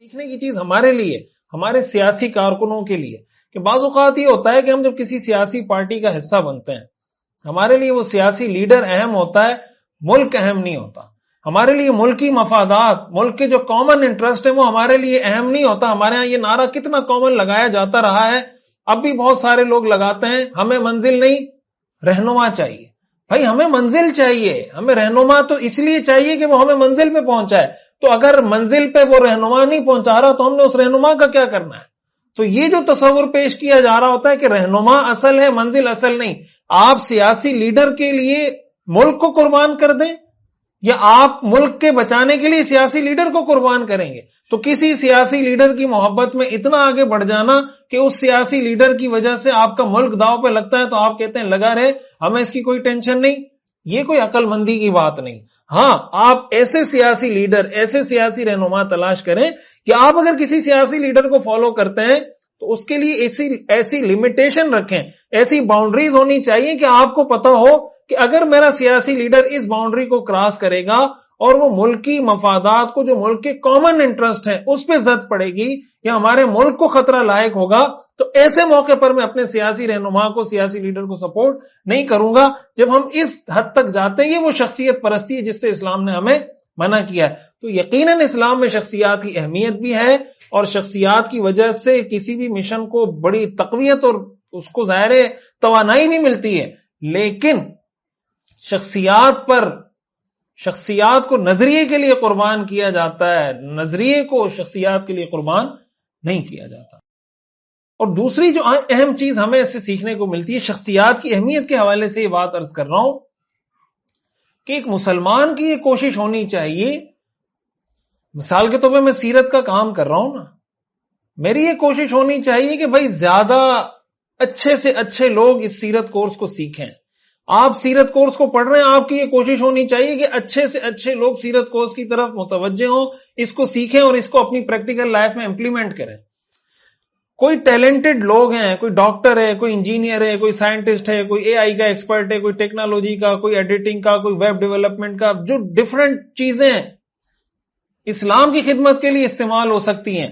سیکھنے کی چیز ہمارے لیے، ہمارے سیاسی کارکنوں کے لیے، کہ بعض اوقات یہ ہوتا ہے کہ ہم جب کسی سیاسی پارٹی کا حصہ بنتے ہیں، ہمارے لیے وہ سیاسی لیڈر اہم ہوتا ہے، ملک اہم نہیں ہوتا۔ ہمارے لیے ملکی مفادات، ملک کے جو کامن انٹرسٹ ہے وہ ہمارے لیے اہم نہیں ہوتا۔ ہمارے ہاں یہ نعرہ کتنا کامن لگایا جاتا رہا ہے، اب بھی بہت سارے لوگ لگاتے ہیں، ہمیں منزل نہیں رہنما چاہیے۔ بھائی ہمیں منزل چاہیے، ہمیں رہنما تو اس لیے چاہیے کہ وہ ہمیں منزل پہ پہنچائے، تو اگر منزل پہ وہ رہنما نہیں پہنچا رہا تو ہم نے اس رہنما کا کیا کرنا ہے؟ تو یہ جو تصور پیش کیا جا رہا ہوتا ہے کہ رہنما اصل ہے، منزل اصل نہیں۔ آپ سیاسی لیڈر کے لیے ملک کو قربان کر دیں یا آپ ملک کے بچانے کے لیے سیاسی لیڈر کو قربان کریں گے؟ تو کسی سیاسی لیڈر کی محبت میں اتنا آگے بڑھ جانا کہ اس سیاسی لیڈر کی وجہ سے آپ کا ملک داؤ پہ لگتا ہے تو آپ کہتے ہیں لگا رہے، ہمیں اس کی کوئی ٹینشن نہیں، یہ کوئی عقل مندی کی بات نہیں۔ ہاں، آپ ایسے سیاسی لیڈر، ایسے سیاسی رہنما تلاش کریں کہ آپ اگر کسی سیاسی لیڈر کو فالو کرتے ہیں تو اس کے لیے ایسی لمیٹیشن رکھیں، ایسی باؤنڈریز ہونی چاہیے کہ آپ کو پتا ہو کہ اگر میرا سیاسی لیڈر اس باؤنڈری کو کراس کرے گا اور وہ ملکی مفادات کو، جو ملک کے کامن انٹرسٹ ہیں، اس پہ زد پڑے گی یا ہمارے ملک کو خطرہ لائق ہوگا، تو ایسے موقع پر میں اپنے سیاسی رہنما کو، سیاسی لیڈر کو سپورٹ نہیں کروں گا۔ جب ہم اس حد تک جاتے ہیں، یہ وہ شخصیت پرستی ہے جس سے اسلام نے ہمیں منع کیا ہے۔ تو یقیناً اسلام میں شخصیات کی اہمیت بھی ہے، اور شخصیات کی وجہ سے کسی بھی مشن کو بڑی تقویت اور اس کو ظاہر توانائی بھی ملتی ہے، لیکن شخصیات کو نظریے کے لیے قربان کیا جاتا ہے، نظریے کو شخصیات کے لیے قربان نہیں کیا جاتا۔ اور دوسری جو اہم چیز ہمیں اس سے سیکھنے کو ملتی ہے، شخصیات کی اہمیت کے حوالے سے یہ بات عرض کر رہا ہوں کہ ایک مسلمان کی یہ کوشش ہونی چاہیے، مثال کے طور پہ میں سیرت کا کام کر رہا ہوں نا، میری یہ کوشش ہونی چاہیے کہ بھائی زیادہ اچھے سے اچھے لوگ اس سیرت کورس کو سیکھیں۔ آپ سیرت کورس کو پڑھ رہے ہیں، آپ کی یہ کوشش ہونی چاہیے کہ اچھے سے اچھے لوگ سیرت کورس کی طرف متوجہ ہوں، اس کو سیکھیں اور اس کو اپنی پریکٹیکل لائف میں امپلیمنٹ کریں۔ کوئی ٹیلنٹڈ لوگ ہیں، کوئی ڈاکٹر ہے، کوئی انجینئر ہے، کوئی سائنٹسٹ ہے، کوئی اے آئی کا ایکسپرٹ ہے، کوئی ٹیکنالوجی کا، کوئی ایڈیٹنگ کا، کوئی ویب ڈیولپمنٹ کا، جو ڈفرنٹ چیزیں اسلام کی خدمت کے لیے استعمال ہو سکتی ہیں،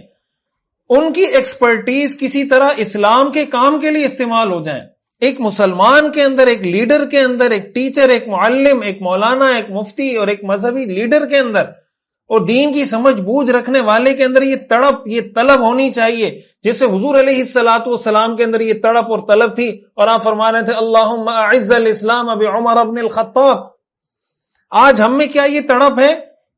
ان کی ایکسپرٹیز کسی طرح اسلام کے کام کے لیے استعمال ہو جائیں. ایک مسلمان کے اندر، ایک لیڈر کے اندر، ایک ٹیچر، ایک معلم، ایک مولانا، ایک مفتی اور ایک مذہبی لیڈر کے اندر اور دین کی سمجھ بوجھ رکھنے والے کے اندر یہ تڑپ، یہ طلب ہونی چاہیے، جیسے حضور علیہ الصلوۃ والسلام کے اندر یہ تڑپ اور طلب تھی. اور آپ فرما رہے تھے اللہم اعز الاسلام بعمر بن الخطاب. آج ہم میں کیا یہ تڑپ ہے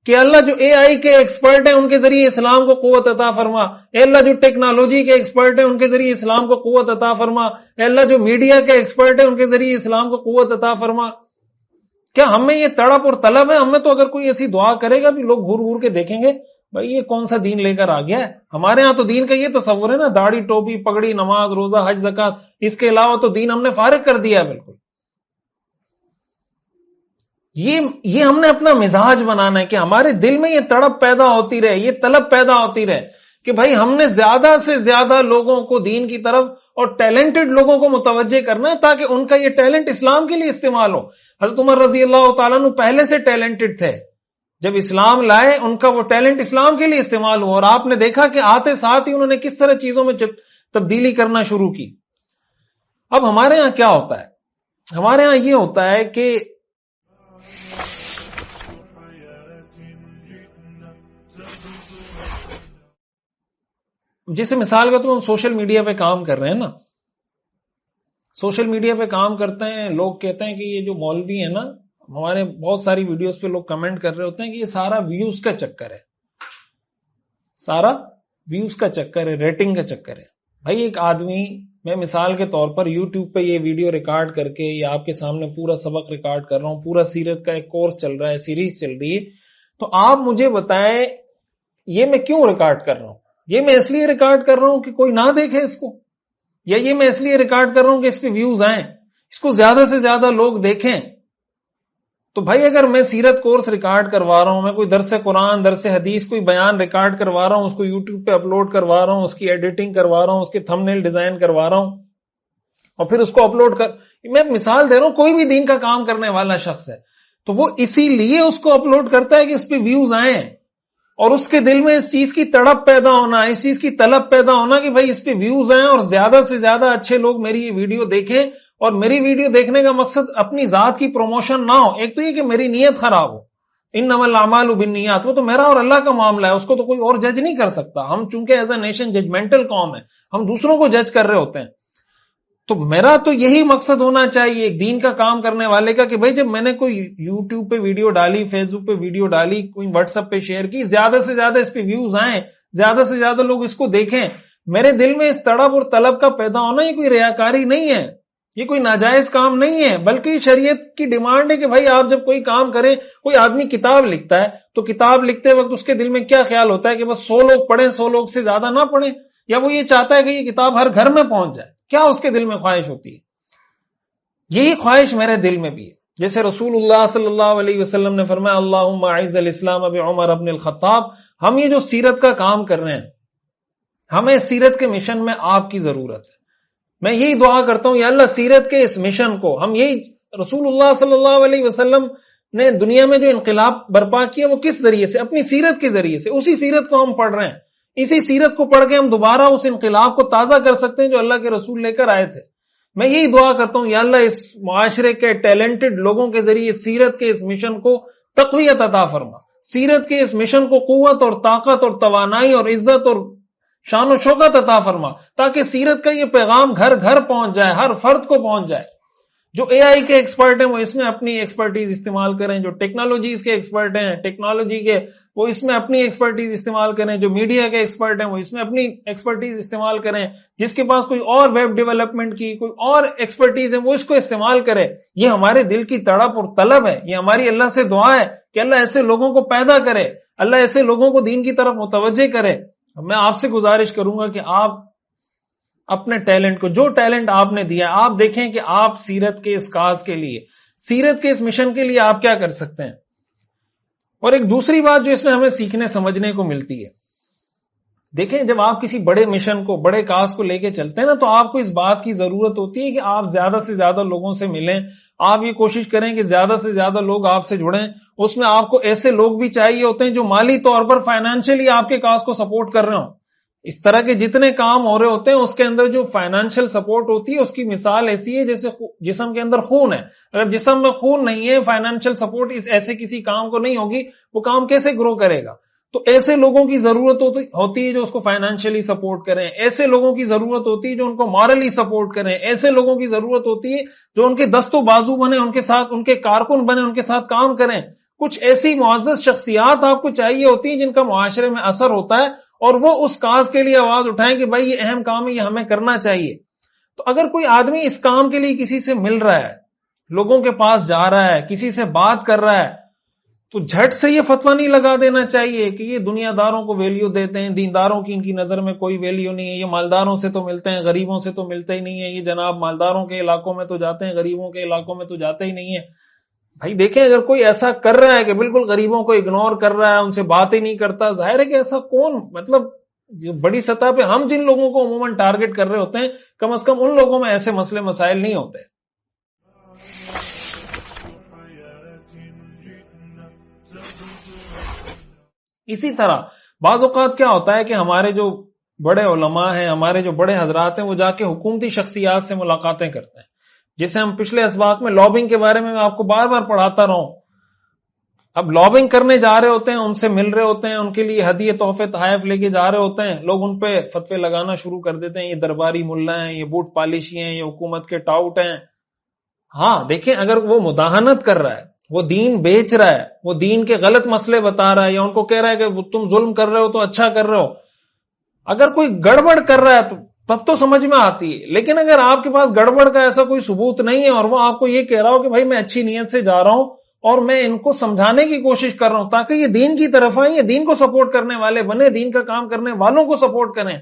کہ اللہ جو اے آئی کے ایکسپرٹ ہیں ان کے ذریعے اسلام کو قوت عطا فرما، اے اللہ جو ٹیکنالوجی کے ایکسپرٹ ہیں ان کے ذریعے اسلام کو قوت عطا فرما، اے اللہ جو میڈیا کے ایکسپرٹ ہیں ان کے ذریعے اسلام کو قوت عطا فرما. کیا ہم میں یہ تڑپ اور طلب ہے؟ ہم میں تو اگر کوئی ایسی دعا کرے گا بھی لوگ گھور گھور کے دیکھیں گے بھائی یہ کون سا دین لے کر آ گیا ہے. ہمارے ہاں تو دین کا یہ تصور ہے نا، داڑھی ٹوپی پگڑی نماز روزہ حج زکات، اس کے علاوہ تو دین ہم نے فارغ کر دیا ہے بالکل. یہ ہم نے اپنا مزاج بنانا ہے کہ ہمارے دل میں یہ تڑپ پیدا ہوتی رہے، یہ طلب پیدا ہوتی رہے کہ بھائی ہم نے زیادہ سے زیادہ لوگوں کو دین کی طرف اور ٹیلنٹڈ لوگوں کو متوجہ کرنا ہے تاکہ ان کا یہ ٹیلنٹ اسلام کے لیے استعمال ہو. حضرت عمر رضی اللہ تعالیٰ عنہ پہلے سے ٹیلنٹڈ تھے، جب اسلام لائے ان کا وہ ٹیلنٹ اسلام کے لیے استعمال ہوا، اور آپ نے دیکھا کہ آتے ساتھ ہی انہوں نے کس طرح چیزوں میں تبدیلی کرنا شروع کی. اب ہمارے ہاں کیا ہوتا ہے؟ ہمارے ہاں یہ ہوتا ہے کہ جیسے مثال کا تو ہم سوشل میڈیا پہ کام کر رہے ہیں نا، سوشل میڈیا پہ کام کرتے ہیں، لوگ کہتے ہیں کہ یہ جو مولوی ہے نا، ہمارے بہت ساری ویڈیوز پہ لوگ کمنٹ کر رہے ہوتے ہیں کہ یہ سارا ویوز کا چکر ہے، سارا ویوز کا چکر ہے، ریٹنگ کا چکر ہے. بھائی ایک آدمی، میں مثال کے طور پر یوٹیوب پہ یہ ویڈیو ریکارڈ کر کے یا آپ کے سامنے پورا سبق ریکارڈ کر رہا ہوں، پورا سیرت کا ایک کورس چل رہا ہے، سیریز چل رہی ہے، تو آپ مجھے بتائیں یہ میں کیوں ریکارڈ کر رہا ہوں؟ یہ میں اس لیے ریکارڈ کر رہا ہوں کہ کوئی نہ دیکھے اس کو، یا یہ میں اس لیے ریکارڈ کر رہا ہوں کہ اس پہ ویوز آئیں، اس کو زیادہ سے زیادہ لوگ دیکھیں؟ تو بھائی اگر میں سیرت کورس ریکارڈ کروا رہا ہوں، میں کوئی درس قرآن، درس حدیث، کوئی بیان ریکارڈ کروا رہا ہوں، اس کو یوٹیوب پہ اپلوڈ کروا رہا ہوں، اس کی ایڈیٹنگ کروا رہا ہوں، اس کے تھم نیل ڈیزائن کروا رہا ہوں اور پھر اس کو اپلوڈ میں مثال دے رہا ہوں، کوئی بھی دین کا کام کرنے والا شخص ہے تو وہ اسی لیے اس کو اپلوڈ کرتا ہے کہ اس پہ ویوز آئیں، اور اس کے دل میں اس چیز کی تڑپ پیدا ہونا، اس چیز کی طلب پیدا ہونا کہ بھائی اس پہ ویوز آئیں اور زیادہ سے زیادہ اچھے لوگ میری یہ ویڈیو دیکھیں. اور میری ویڈیو دیکھنے کا مقصد اپنی ذات کی پروموشن نہ ہو، ایک تو یہ کہ میری نیت خراب ہو، انما الاعمال بالنیات، وہ تو میرا اور اللہ کا معاملہ ہے، اس کو تو کوئی اور جج نہیں کر سکتا. ہم چونکہ ایز اے نیشن ججمنٹل قوم ہے، ہم دوسروں کو جج کر رہے ہوتے ہیں. تو میرا تو یہی مقصد ہونا چاہیے ایک دین کا کام کرنے والے کا کہ بھائی جب میں نے کوئی یوٹیوب پہ ویڈیو ڈالی، فیس بک پہ ویڈیو ڈالی، کوئی واٹس ایپ پہ شیئر کی، زیادہ سے زیادہ اس پہ ویوز آئیں، زیادہ سے زیادہ لوگ اس کو دیکھیں. میرے دل میں اس تڑپ اور طلب کا پیدا ہونا یہ کوئی ریاکاری نہیں ہے، یہ کوئی ناجائز کام نہیں ہے، بلکہ شریعت کی ڈیمانڈ ہے کہ بھائی آپ جب کوئی کام کریں، کوئی آدمی کتاب لکھتا ہے تو کتاب لکھتے وقت اس کے دل میں کیا خیال ہوتا ہے کہ بس 100 لوگ پڑھیں، 100 لوگ سے زیادہ نہ پڑھیں، یا وہ یہ چاہتا ہے کہ یہ کتاب ہر گھر میں پہنچ جائے؟ کیا اس کے دل میں خواہش ہوتی ہے؟ یہی خواہش میرے دل میں بھی ہے. جیسے رسول اللہ صلی اللہ علیہ وسلم نے فرمایا اللہم اعز الاسلام بعمر بن الخطاب. ہم یہ جو سیرت کا کام کر رہے ہیں، ہمیں سیرت کے مشن میں آپ کی ضرورت ہے. میں یہی دعا کرتا ہوں یا اللہ سیرت کے اس مشن کو، ہم یہی رسول اللہ صلی اللہ علیہ وسلم نے دنیا میں جو انقلاب برپا کیا وہ کس ذریعے سے؟ اپنی سیرت کے ذریعے سے. اسی سیرت کو ہم پڑھ رہے ہیں، اسی سیرت کو پڑھ کے ہم دوبارہ اس انقلاب کو تازہ کر سکتے ہیں جو اللہ کے رسول لے کر آئے تھے. میں یہی دعا کرتا ہوں یا اللہ اس معاشرے کے ٹیلنٹڈ لوگوں کے ذریعے سیرت کے اس مشن کو تقویت عطا فرما، سیرت کے اس مشن کو قوت اور طاقت اور توانائی اور عزت اور شان و شوکت عطا فرما، تاکہ سیرت کا یہ پیغام گھر گھر پہنچ جائے، ہر فرد کو پہنچ جائے. جو اے آئی کے ایکسپرٹ ہیں وہ اس میں اپنی ایکسپرٹیز استعمال کریں، جو ٹیکنالوجیز کے ایکسپرٹ ہیں ٹیکنالوجی کے وہ اس میں اپنی ایکسپرٹیز استعمال کریں، جو میڈیا کے ایکسپرٹ ہیں وہ اس میں اپنی ایکسپرٹیز استعمال کریں، جس کے پاس کوئی اور ویب ڈیولپمنٹ کی کوئی اور ایکسپرٹیز ہے وہ اس کو استعمال کرے. یہ ہمارے دل کی تڑپ اور طلب ہے، یہ ہماری اللہ سے دعا ہے کہ اللہ ایسے لوگوں کو پیدا کرے، اللہ ایسے لوگوں کو دین کی طرف متوجہ کرے. میں آپ سے گزارش کروں گا کہ آپ اپنے ٹیلنٹ کو، جو ٹیلنٹ آپ نے دیا، آپ دیکھیں کہ آپ سیرت کے اس کاز کے لیے، سیرت کے اس مشن کے لیے آپ کیا کر سکتے ہیں. اور ایک دوسری بات جو اس میں ہمیں سیکھنے سمجھنے کو ملتی ہے، دیکھیں جب آپ کسی بڑے مشن کو بڑے کاز کو لے کے چلتے ہیں نا تو آپ کو اس بات کی ضرورت ہوتی ہے کہ آپ زیادہ سے زیادہ لوگوں سے ملیں، آپ یہ کوشش کریں کہ زیادہ سے زیادہ لوگ آپ سے جڑیں. اس میں آپ کو ایسے لوگ بھی چاہیے ہوتے ہیں جو مالی طور پر فائنینشلی آپ کے کاز کو سپورٹ کر رہے ہوں. اس طرح کے جتنے کام ہو رہے ہوتے ہیں اس کے اندر جو فائنینشیل سپورٹ ہوتی ہے اس کی مثال ایسی ہے جیسے جسم کے اندر خون ہے. اگر جسم میں خون نہیں ہے، فائنینشیل سپورٹ اس ایسے کسی کام کو نہیں ہوگی، وہ کام کیسے گرو کرے گا؟ تو ایسے لوگوں کی ضرورت ہوتی ہے جو اس کو فائنینشیلی سپورٹ کریں، ایسے لوگوں کی ضرورت ہوتی ہے جو ان کو مورلی سپورٹ کریں، ایسے لوگوں کی ضرورت ہوتی ہے جو ان کے دست و بازو بنے، ان کے ساتھ ان کے کارکن بنے، ان کے ساتھ کام کریں. کچھ ایسی معزز شخصیات آپ کو چاہیے ہوتی ہیں جن کا معاشرے میں اثر ہوتا ہے اور وہ اس کاز کے لیے آواز اٹھائیں کہ بھائی یہ اہم کام ہے، یہ ہمیں کرنا چاہیے. تو اگر کوئی آدمی اس کام کے لیے کسی سے مل رہا ہے، لوگوں کے پاس جا رہا ہے، کسی سے بات کر رہا ہے، تو جھٹ سے یہ فتویٰ نہیں لگا دینا چاہیے کہ یہ دنیا داروں کو ویلیو دیتے ہیں، دینداروں کی ان کی نظر میں کوئی ویلیو نہیں ہے، یہ مالداروں سے تو ملتے ہیں، غریبوں سے تو ملتے ہی نہیں ہے، یہ جناب مالداروں کے علاقوں میں تو جاتے ہیں، غریبوں کے علاقوں میں تو جاتے ہی نہیں ہے. بھائی دیکھیں اگر کوئی ایسا کر رہا ہے کہ بالکل غریبوں کو اگنور کر رہا ہے، ان سے بات ہی نہیں کرتا، ظاہر ہے کہ ایسا کون، مطلب بڑی سطح پہ ہم جن لوگوں کو عموماً ٹارگٹ کر رہے ہوتے ہیں کم از کم ان لوگوں میں ایسے مسئلے مسائل نہیں ہوتے. اسی طرح بعض اوقات کیا ہوتا ہے کہ ہمارے جو بڑے علماء ہیں، ہمارے جو بڑے حضرات ہیں، وہ جا کے حکومتی شخصیات سے ملاقاتیں کرتے ہیں، جسے ہم پچھلے اسباق میں لابنگ کے بارے میں آپ کو بار بار پڑھاتا رہا ہوں. اب لابنگ کرنے جا رہے ہوتے ہیں، ان سے مل رہے ہوتے ہیں، ان کے لیے ہدیے تحفے تحائف لے کے جا رہے ہوتے ہیں، لوگ ان پہ فتوے لگانا شروع کر دیتے ہیں، یہ درباری ملا ہیں، یہ بوٹ پالشی ہیں، یہ حکومت کے ٹاؤٹ ہیں. ہاں دیکھیں اگر وہ مداہنت کر رہا ہے، وہ دین بیچ رہا ہے، وہ دین کے غلط مسئلے بتا رہا ہے، یا ان کو کہہ رہا ہے کہ تم ظلم کر رہے ہو تو اچھا کر رہے ہو، اگر کوئی گڑبڑ کر رہا ہے تو تب تو سمجھ میں آتی ہے. لیکن اگر آپ کے پاس گڑبڑ کا ایسا کوئی ثبوت نہیں ہے اور وہ آپ کو یہ کہہ رہا ہو کہ بھائی میں اچھی نیت سے جا رہا ہوں اور میں ان کو سمجھانے کی کوشش کر رہا ہوں تاکہ یہ دین کی طرف آئیں، یہ دین کو سپورٹ کرنے والے بنے، دین کا کام کرنے والوں کو سپورٹ کریں،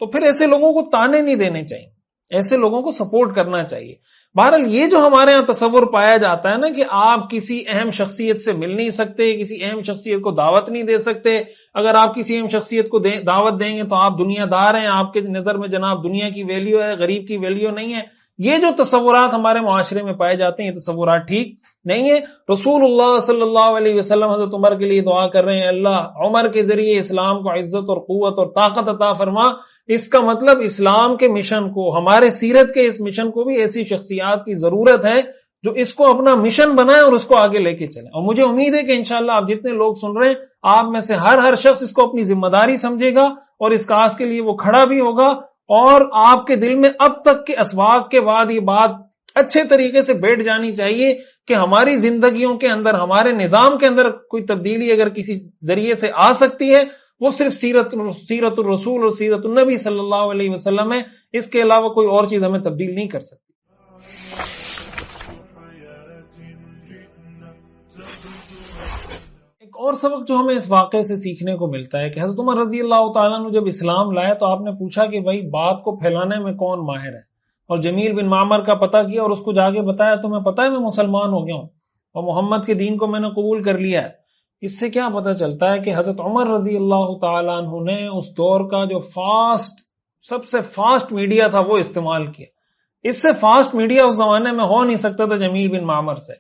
تو پھر ایسے لوگوں کو تانے نہیں دینے چاہیے، ایسے لوگوں کو سپورٹ کرنا چاہیے. بہرحال یہ جو ہمارے ہاں تصور پایا جاتا ہے نا کہ آپ کسی اہم شخصیت سے مل نہیں سکتے، کسی اہم شخصیت کو دعوت نہیں دے سکتے، اگر آپ کسی اہم شخصیت کو دعوت دیں گے تو آپ دنیا دار ہیں، آپ کے نظر میں جناب دنیا کی ویلیو ہے، غریب کی ویلیو نہیں ہے. یہ جو تصورات ہمارے معاشرے میں پائے جاتے ہیں یہ تصورات ٹھیک نہیں ہے. رسول اللہ صلی اللہ علیہ وسلم حضرت عمر کے لیے دعا کر رہے ہیں، اللہ عمر کے ذریعے اسلام کو عزت اور قوت اور طاقت عطا فرما. اس کا مطلب اسلام کے مشن کو، ہمارے سیرت کے اس مشن کو بھی ایسی شخصیات کی ضرورت ہے جو اس کو اپنا مشن بنائیں اور اس کو آگے لے کے چلیں. اور مجھے امید ہے کہ انشاءاللہ آپ جتنے لوگ سن رہے ہیں آپ میں سے ہر شخص اس کو اپنی ذمہ داری سمجھے گا اور اس کاز کے لیے وہ کھڑا بھی ہوگا، اور آپ کے دل میں اب تک کے اسباق کے بعد یہ بات اچھے طریقے سے بیٹھ جانی چاہیے کہ ہماری زندگیوں کے اندر، ہمارے نظام کے اندر کوئی تبدیلی اگر کسی ذریعے سے آ سکتی ہے وہ صرف سیرت الرسول اور سیرت النبی صلی اللہ علیہ وسلم ہے، اس کے علاوہ کوئی اور چیز ہمیں تبدیل نہیں کر سکتی. ایک اور سبق جو ہمیں اس واقعے سے سیکھنے کو ملتا ہے کہ حضرت عمر رضی اللہ تعالیٰ نے جب اسلام لایا تو آپ نے پوچھا کہ بھائی بات کو پھیلانے میں کون ماہر ہے، اور جمیل بن معمر کا پتہ کیا اور اس کو جا کے بتایا تمہیں پتہ ہے میں مسلمان ہو گیا ہوں اور محمد کے دین کو میں نے قبول کر لیا ہے. اس سے کیا پتہ چلتا ہے کہ حضرت عمر رضی اللہ تعالیٰ عنہ نے اس دور کا جو سب سے فاسٹ میڈیا تھا وہ استعمال کیا. اس سے فاسٹ میڈیا اس زمانے میں ہو نہیں سکتا تھا جمیل بن معمر سے.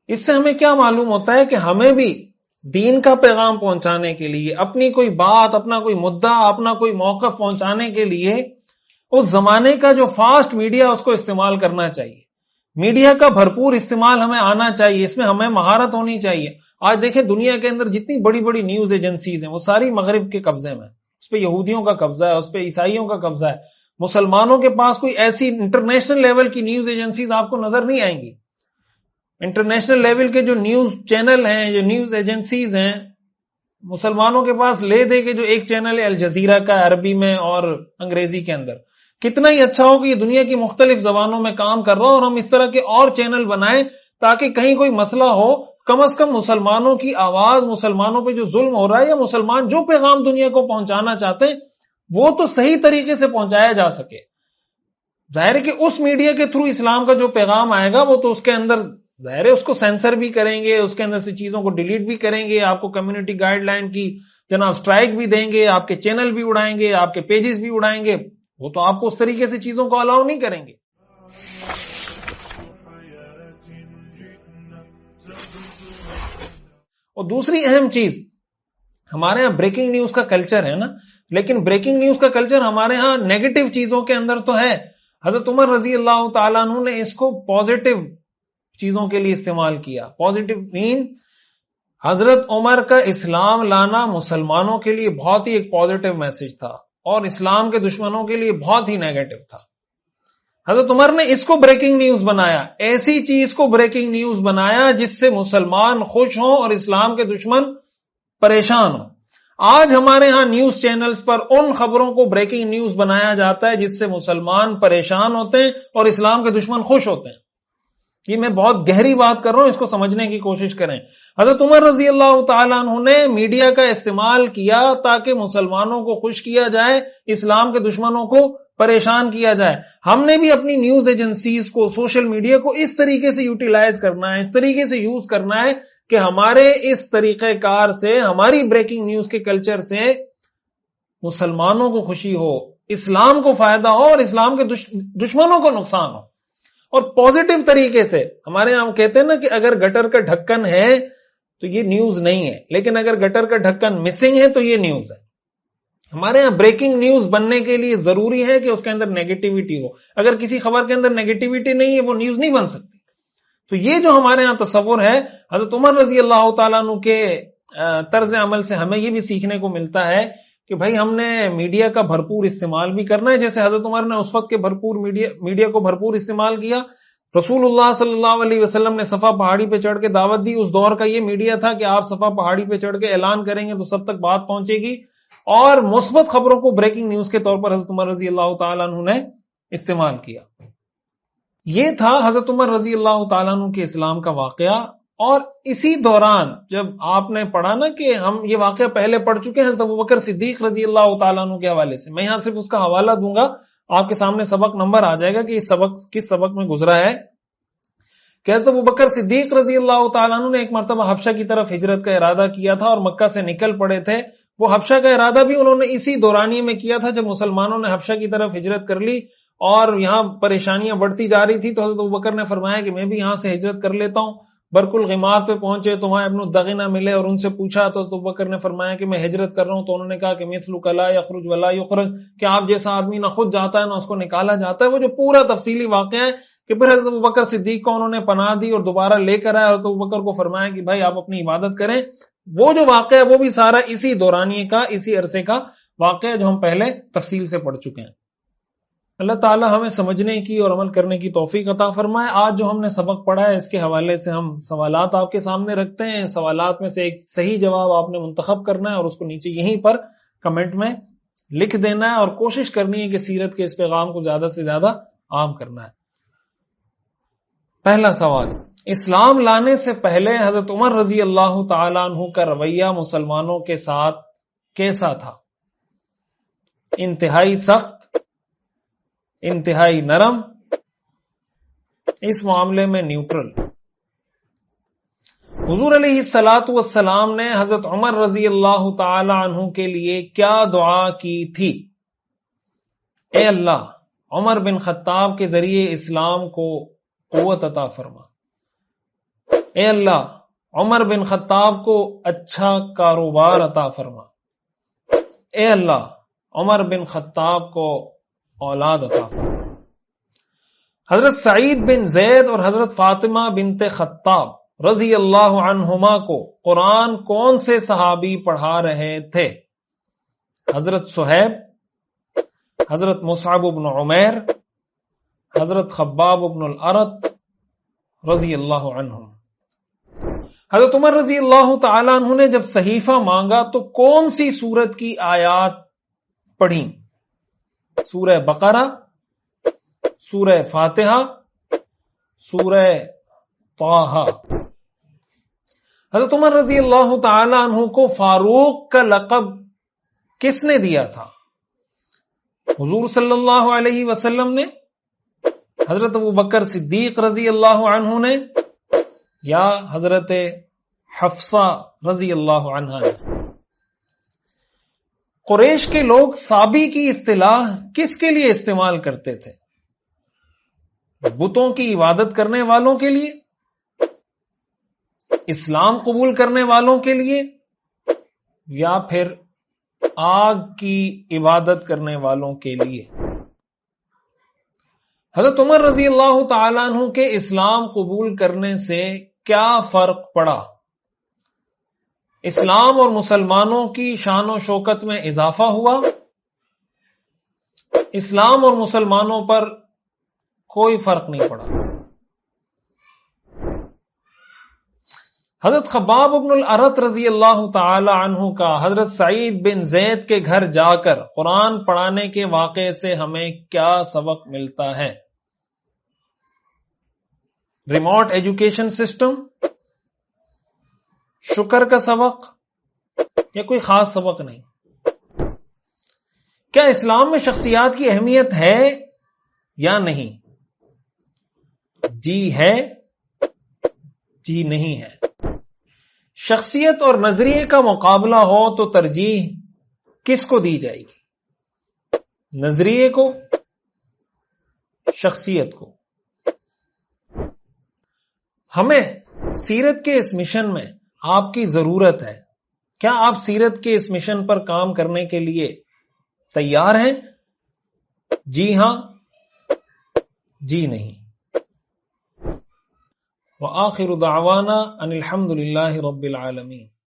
اس سے ہمیں کیا معلوم ہوتا ہے کہ ہمیں بھی دین کا پیغام پہنچانے کے لیے، اپنی کوئی بات، اپنا کوئی مدعا، اپنا کوئی موقف پہنچانے کے لیے اس زمانے کا جو فاسٹ میڈیا اس کو استعمال کرنا چاہیے. میڈیا کا بھرپور استعمال ہمیں آنا چاہیے، اس میں ہمیں مہارت ہونی چاہیے. آج دیکھیں دنیا کے اندر جتنی بڑی بڑی نیوز ایجنسیز ہیں وہ ساری مغرب کے قبضے میں، اس پہ یہودیوں کا قبضہ ہے، اس پہ عیسائیوں کا قبضہ ہے. مسلمانوں کے پاس کوئی ایسی انٹرنیشنل لیول کی نیوز ایجنسیز آپ کو نظر نہیں آئیں گی. انٹرنیشنل لیول کے جو نیوز چینل ہیں، جو نیوز ایجنسیز ہیں، مسلمانوں کے پاس لے دے کے جو ایک چینل ہے الجزیرہ کا عربی میں اور انگریزی کے اندر، کتنا ہی اچھا ہو کہ یہ دنیا کی مختلف زبانوں میں کام کر رہا ہو، اور ہم اس طرح کے اور چینل بنائیں تاکہ کہیں کوئی مسئلہ ہو کم از کم مسلمانوں کی آواز، مسلمانوں پہ جو ظلم ہو رہا ہے یا مسلمان جو پیغام دنیا کو پہنچانا چاہتے ہیں وہ تو صحیح طریقے سے پہنچایا جا سکے. ظاہر ہے کہ اس میڈیا کے تھرو اسلام کا جو پیغام آئے گا وہ تو اس کے اندر ظاہر ہے اس کو سینسر بھی کریں گے، اس کے اندر سے چیزوں کو ڈیلیٹ بھی کریں گے، آپ کو کمیونٹی گائیڈ لائن کی جناب اسٹرائک بھی دیں گے، آپ کے چینل بھی اڑائیں گے، آپ کے پیجز بھی اڑائیں گے، وہ تو آپ کو اس طریقے سے چیزوں کو الاؤ نہیں کریں گے. اور دوسری اہم چیز، ہمارے ہاں بریکنگ نیوز کا کلچر ہے نا، لیکن بریکنگ نیوز کا کلچر ہمارے ہاں نیگیٹو چیزوں کے اندر تو ہے. حضرت عمر رضی اللہ تعالیٰ عنہ نے اس کو پازیٹو چیزوں کے لیے استعمال کیا. پازیٹو مین حضرت عمر کا اسلام لانا مسلمانوں کے لیے بہت ہی ایک پازیٹو میسج تھا اور اسلام کے دشمنوں کے لیے بہت ہی نیگیٹو تھا. حضرت عمر نے اس کو بریکنگ نیوز بنایا، ایسی چیز کو بریکنگ نیوز بنایا جس سے مسلمان خوش ہوں اور اسلام کے دشمن پریشان ہوں. آج ہمارے ہاں نیوز چینلز پر ان خبروں کو بریکنگ نیوز بنایا جاتا ہے جس سے مسلمان پریشان ہوتے ہیں اور اسلام کے دشمن خوش ہوتے ہیں. یہ میں بہت گہری بات کر رہا ہوں، اس کو سمجھنے کی کوشش کریں. حضرت عمر رضی اللہ تعالیٰ عنہ نے میڈیا کا استعمال کیا تاکہ مسلمانوں کو خوش کیا جائے، اسلام کے دشمنوں کو پریشان کیا جائے. ہم نے بھی اپنی نیوز ایجنسیز کو، سوشل میڈیا کو اس طریقے سے یوٹیلائز کرنا ہے، اس طریقے سے یوز کرنا ہے کہ ہمارے اس طریقہ کار سے، ہماری بریکنگ نیوز کے کلچر سے مسلمانوں کو خوشی ہو، اسلام کو فائدہ ہو اور اسلام کے دشمنوں کو نقصان ہو. اور پازیٹو طریقے سے ہمارے یہاں کہتے ہیں نا کہ اگر گٹر کا ڈھکن ہے تو یہ نیوز نہیں ہے، لیکن اگر گٹر کا ڈھکن مسنگ ہے تو یہ نیوز ہے. ہمارے یہاں بریکنگ نیوز بننے کے لیے ضروری ہے کہ اس کے اندر نیگیٹیوٹی ہو. اگر کسی خبر کے اندر نیگیٹیوٹی نہیں ہے وہ نیوز نہیں بن سکتی. تو یہ جو ہمارے ہاں تصور ہے حضرت عمر رضی اللہ تعالیٰ عنہ کے طرز عمل سے ہمیں یہ بھی سیکھنے کو ملتا ہے کہ بھائی ہم نے میڈیا کا بھرپور استعمال بھی کرنا ہے، جیسے حضرت عمر نے اس وقت کے بھرپور میڈیا کو بھرپور استعمال کیا. رسول اللہ صلی اللہ علیہ وسلم نے صفا پہاڑی پہ چڑھ کے دعوت دی. اس دور کا یہ میڈیا تھا کہ آپ صفا پہاڑی پہ چڑھ کے اعلان کریں گے تو سب تک بات پہنچے گی، اور مثبت خبروں کو بریکنگ نیوز کے طور پر حضرت عمر رضی اللہ تعالیٰ عنہ نے استعمال کیا. یہ تھا حضرت عمر رضی اللہ تعالیٰ عنہ کے اسلام کا واقعہ. اور اسی دوران جب آپ نے پڑھا نا کہ ہم یہ واقعہ پہلے پڑھ چکے ہیں حضرت ابوبکر صدیق رضی اللہ تعالیٰ عنہ کے حوالے سے، میں یہاں صرف اس کا حوالہ دوں گا، آپ کے سامنے سبق نمبر آ جائے گا کہ یہ سبق کس سبق میں گزرا ہے. کہ حضرت ابوبکر صدیق رضی اللہ تعالیٰ عنہ نے ایک مرتبہ حبشہ کی طرف ہجرت کا ارادہ کیا تھا اور مکہ سے نکل پڑے تھے. وہ حبشہ کا ارادہ بھی انہوں نے اسی دورانی میں کیا تھا جب مسلمانوں نے حبشہ کی طرف ہجرت کر لی اور یہاں پریشانیاں بڑھتی جا رہی تھی. تو حضرت ابوبکر نے فرمایا کہ میں بھی یہاں سے ہجرت کر لیتا ہوں. برق الغمار پہ پہنچے تو وہاں ابن الدغنہ ملے اور ان سے پوچھا تو حضرت ابوبکر نے فرمایا کہ میں ہجرت کر رہا ہوں. تو انہوں نے کہا کہ مثلک لا یخرج ولا یخرج، کہ آپ جیسا آدمی نہ خود جاتا ہے نہ اس کو نکالا جاتا ہے. وہ جو پورا تفصیلی واقعہ ہے کہ پھر حضرت ابوبکر صدیق کو انہوں نے پناہ دی اور دوبارہ لے کر آئے. حضرت ابوبکر کو فرمایا کہ بھائی آپ اپنی عبادت کریں. وہ جو واقعہ ہے وہ بھی سارا اسی دورانیے کا، اسی عرصے کا واقعہ ہے جو ہم پہلے تفصیل سے پڑھ چکے ہیں. اللہ تعالی ہمیں سمجھنے کی اور عمل کرنے کی توفیق عطا فرمائے. آج جو ہم نے سبق پڑھا ہے اس کے حوالے سے ہم سوالات آپ کے سامنے رکھتے ہیں. سوالات میں سے ایک صحیح جواب آپ نے منتخب کرنا ہے اور اس کو نیچے یہیں پر کمنٹ میں لکھ دینا ہے اور کوشش کرنی ہے کہ سیرت کے اس پیغام کو زیادہ سے زیادہ عام کرنا ہے. پہلا سوال، اسلام لانے سے پہلے حضرت عمر رضی اللہ تعالیٰ عنہ کا رویہ مسلمانوں کے ساتھ کیسا تھا؟ انتہائی سخت، انتہائی نرم، اس معاملے میں نیوٹرل؟ حضور علیہ الصلوۃ والسلام نے حضرت عمر رضی اللہ تعالی عنہ کے لیے کیا دعا کی تھی؟ اے اللہ، عمر بن خطاب کے ذریعے اسلام کو قوت عطا فرما. اے اللہ، عمر بن خطاب کو اچھا کاروبار عطا فرما. اے اللہ، عمر بن خطاب کو اولاد عطا فرما. حضرت سعید بن زید اور حضرت فاطمہ بنت خطاب رضی اللہ عنہما کو قرآن کون سے صحابی پڑھا رہے تھے؟ حضرت صہیب، حضرت مصعب بن عمیر، حضرت خباب بن الارت رضی اللہ عنہ. حضرت عمر رضی اللہ تعالی عنہ نے جب صحیفہ مانگا تو کون سی سورت کی آیات پڑھیں؟ سورہ بقرہ، سورہ فاتحہ، سورہ طٰہٰ. حضرت عمر رضی اللہ تعالی عنہ کو فاروق کا لقب کس نے دیا تھا؟ حضور صلی اللہ علیہ وسلم نے، حضرت ابوبکر صدیق رضی اللہ عنہ نے، یا حضرت حفصہ رضی اللہ عنہا نے؟ قریش کے لوگ صابی کی اصطلاح کس کے لیے استعمال کرتے تھے؟ بتوں کی عبادت کرنے والوں کے لیے، اسلام قبول کرنے والوں کے لیے، یا پھر آگ کی عبادت کرنے والوں کے لیے؟ حضرت عمر رضی اللہ تعالیٰ عنہ کے اسلام قبول کرنے سے کیا فرق پڑا؟ اسلام اور مسلمانوں کی شان و شوکت میں اضافہ ہوا؟ اسلام اور مسلمانوں پر کوئی فرق نہیں پڑا۔ حضرت خباب بن الارت رضی اللہ تعالی عنہ کا حضرت سعید بن زید کے گھر جا کر قرآن پڑھانے کے واقعے سے ہمیں کیا سبق ملتا ہے؟ ریموٹ ایجوکیشن سسٹم، شکر کا سبق، یا کوئی خاص سبق نہیں؟ کیا اسلام میں شخصیات کی اہمیت ہے یا نہیں؟ جی ہے، جی نہیں ہے۔ شخصیت اور نظریے کا مقابلہ ہو تو ترجیح کس کو دی جائے گی؟ نظریے کو، شخصیت کو؟ ہمیں سیرت کے اس مشن میں آپ کی ضرورت ہے۔ کیا آپ سیرت کے اس مشن پر کام کرنے کے لیے تیار ہیں؟ جی ہاں، جی نہیں۔ وآخر دعوانا ان الحمد للہ رب العالمین۔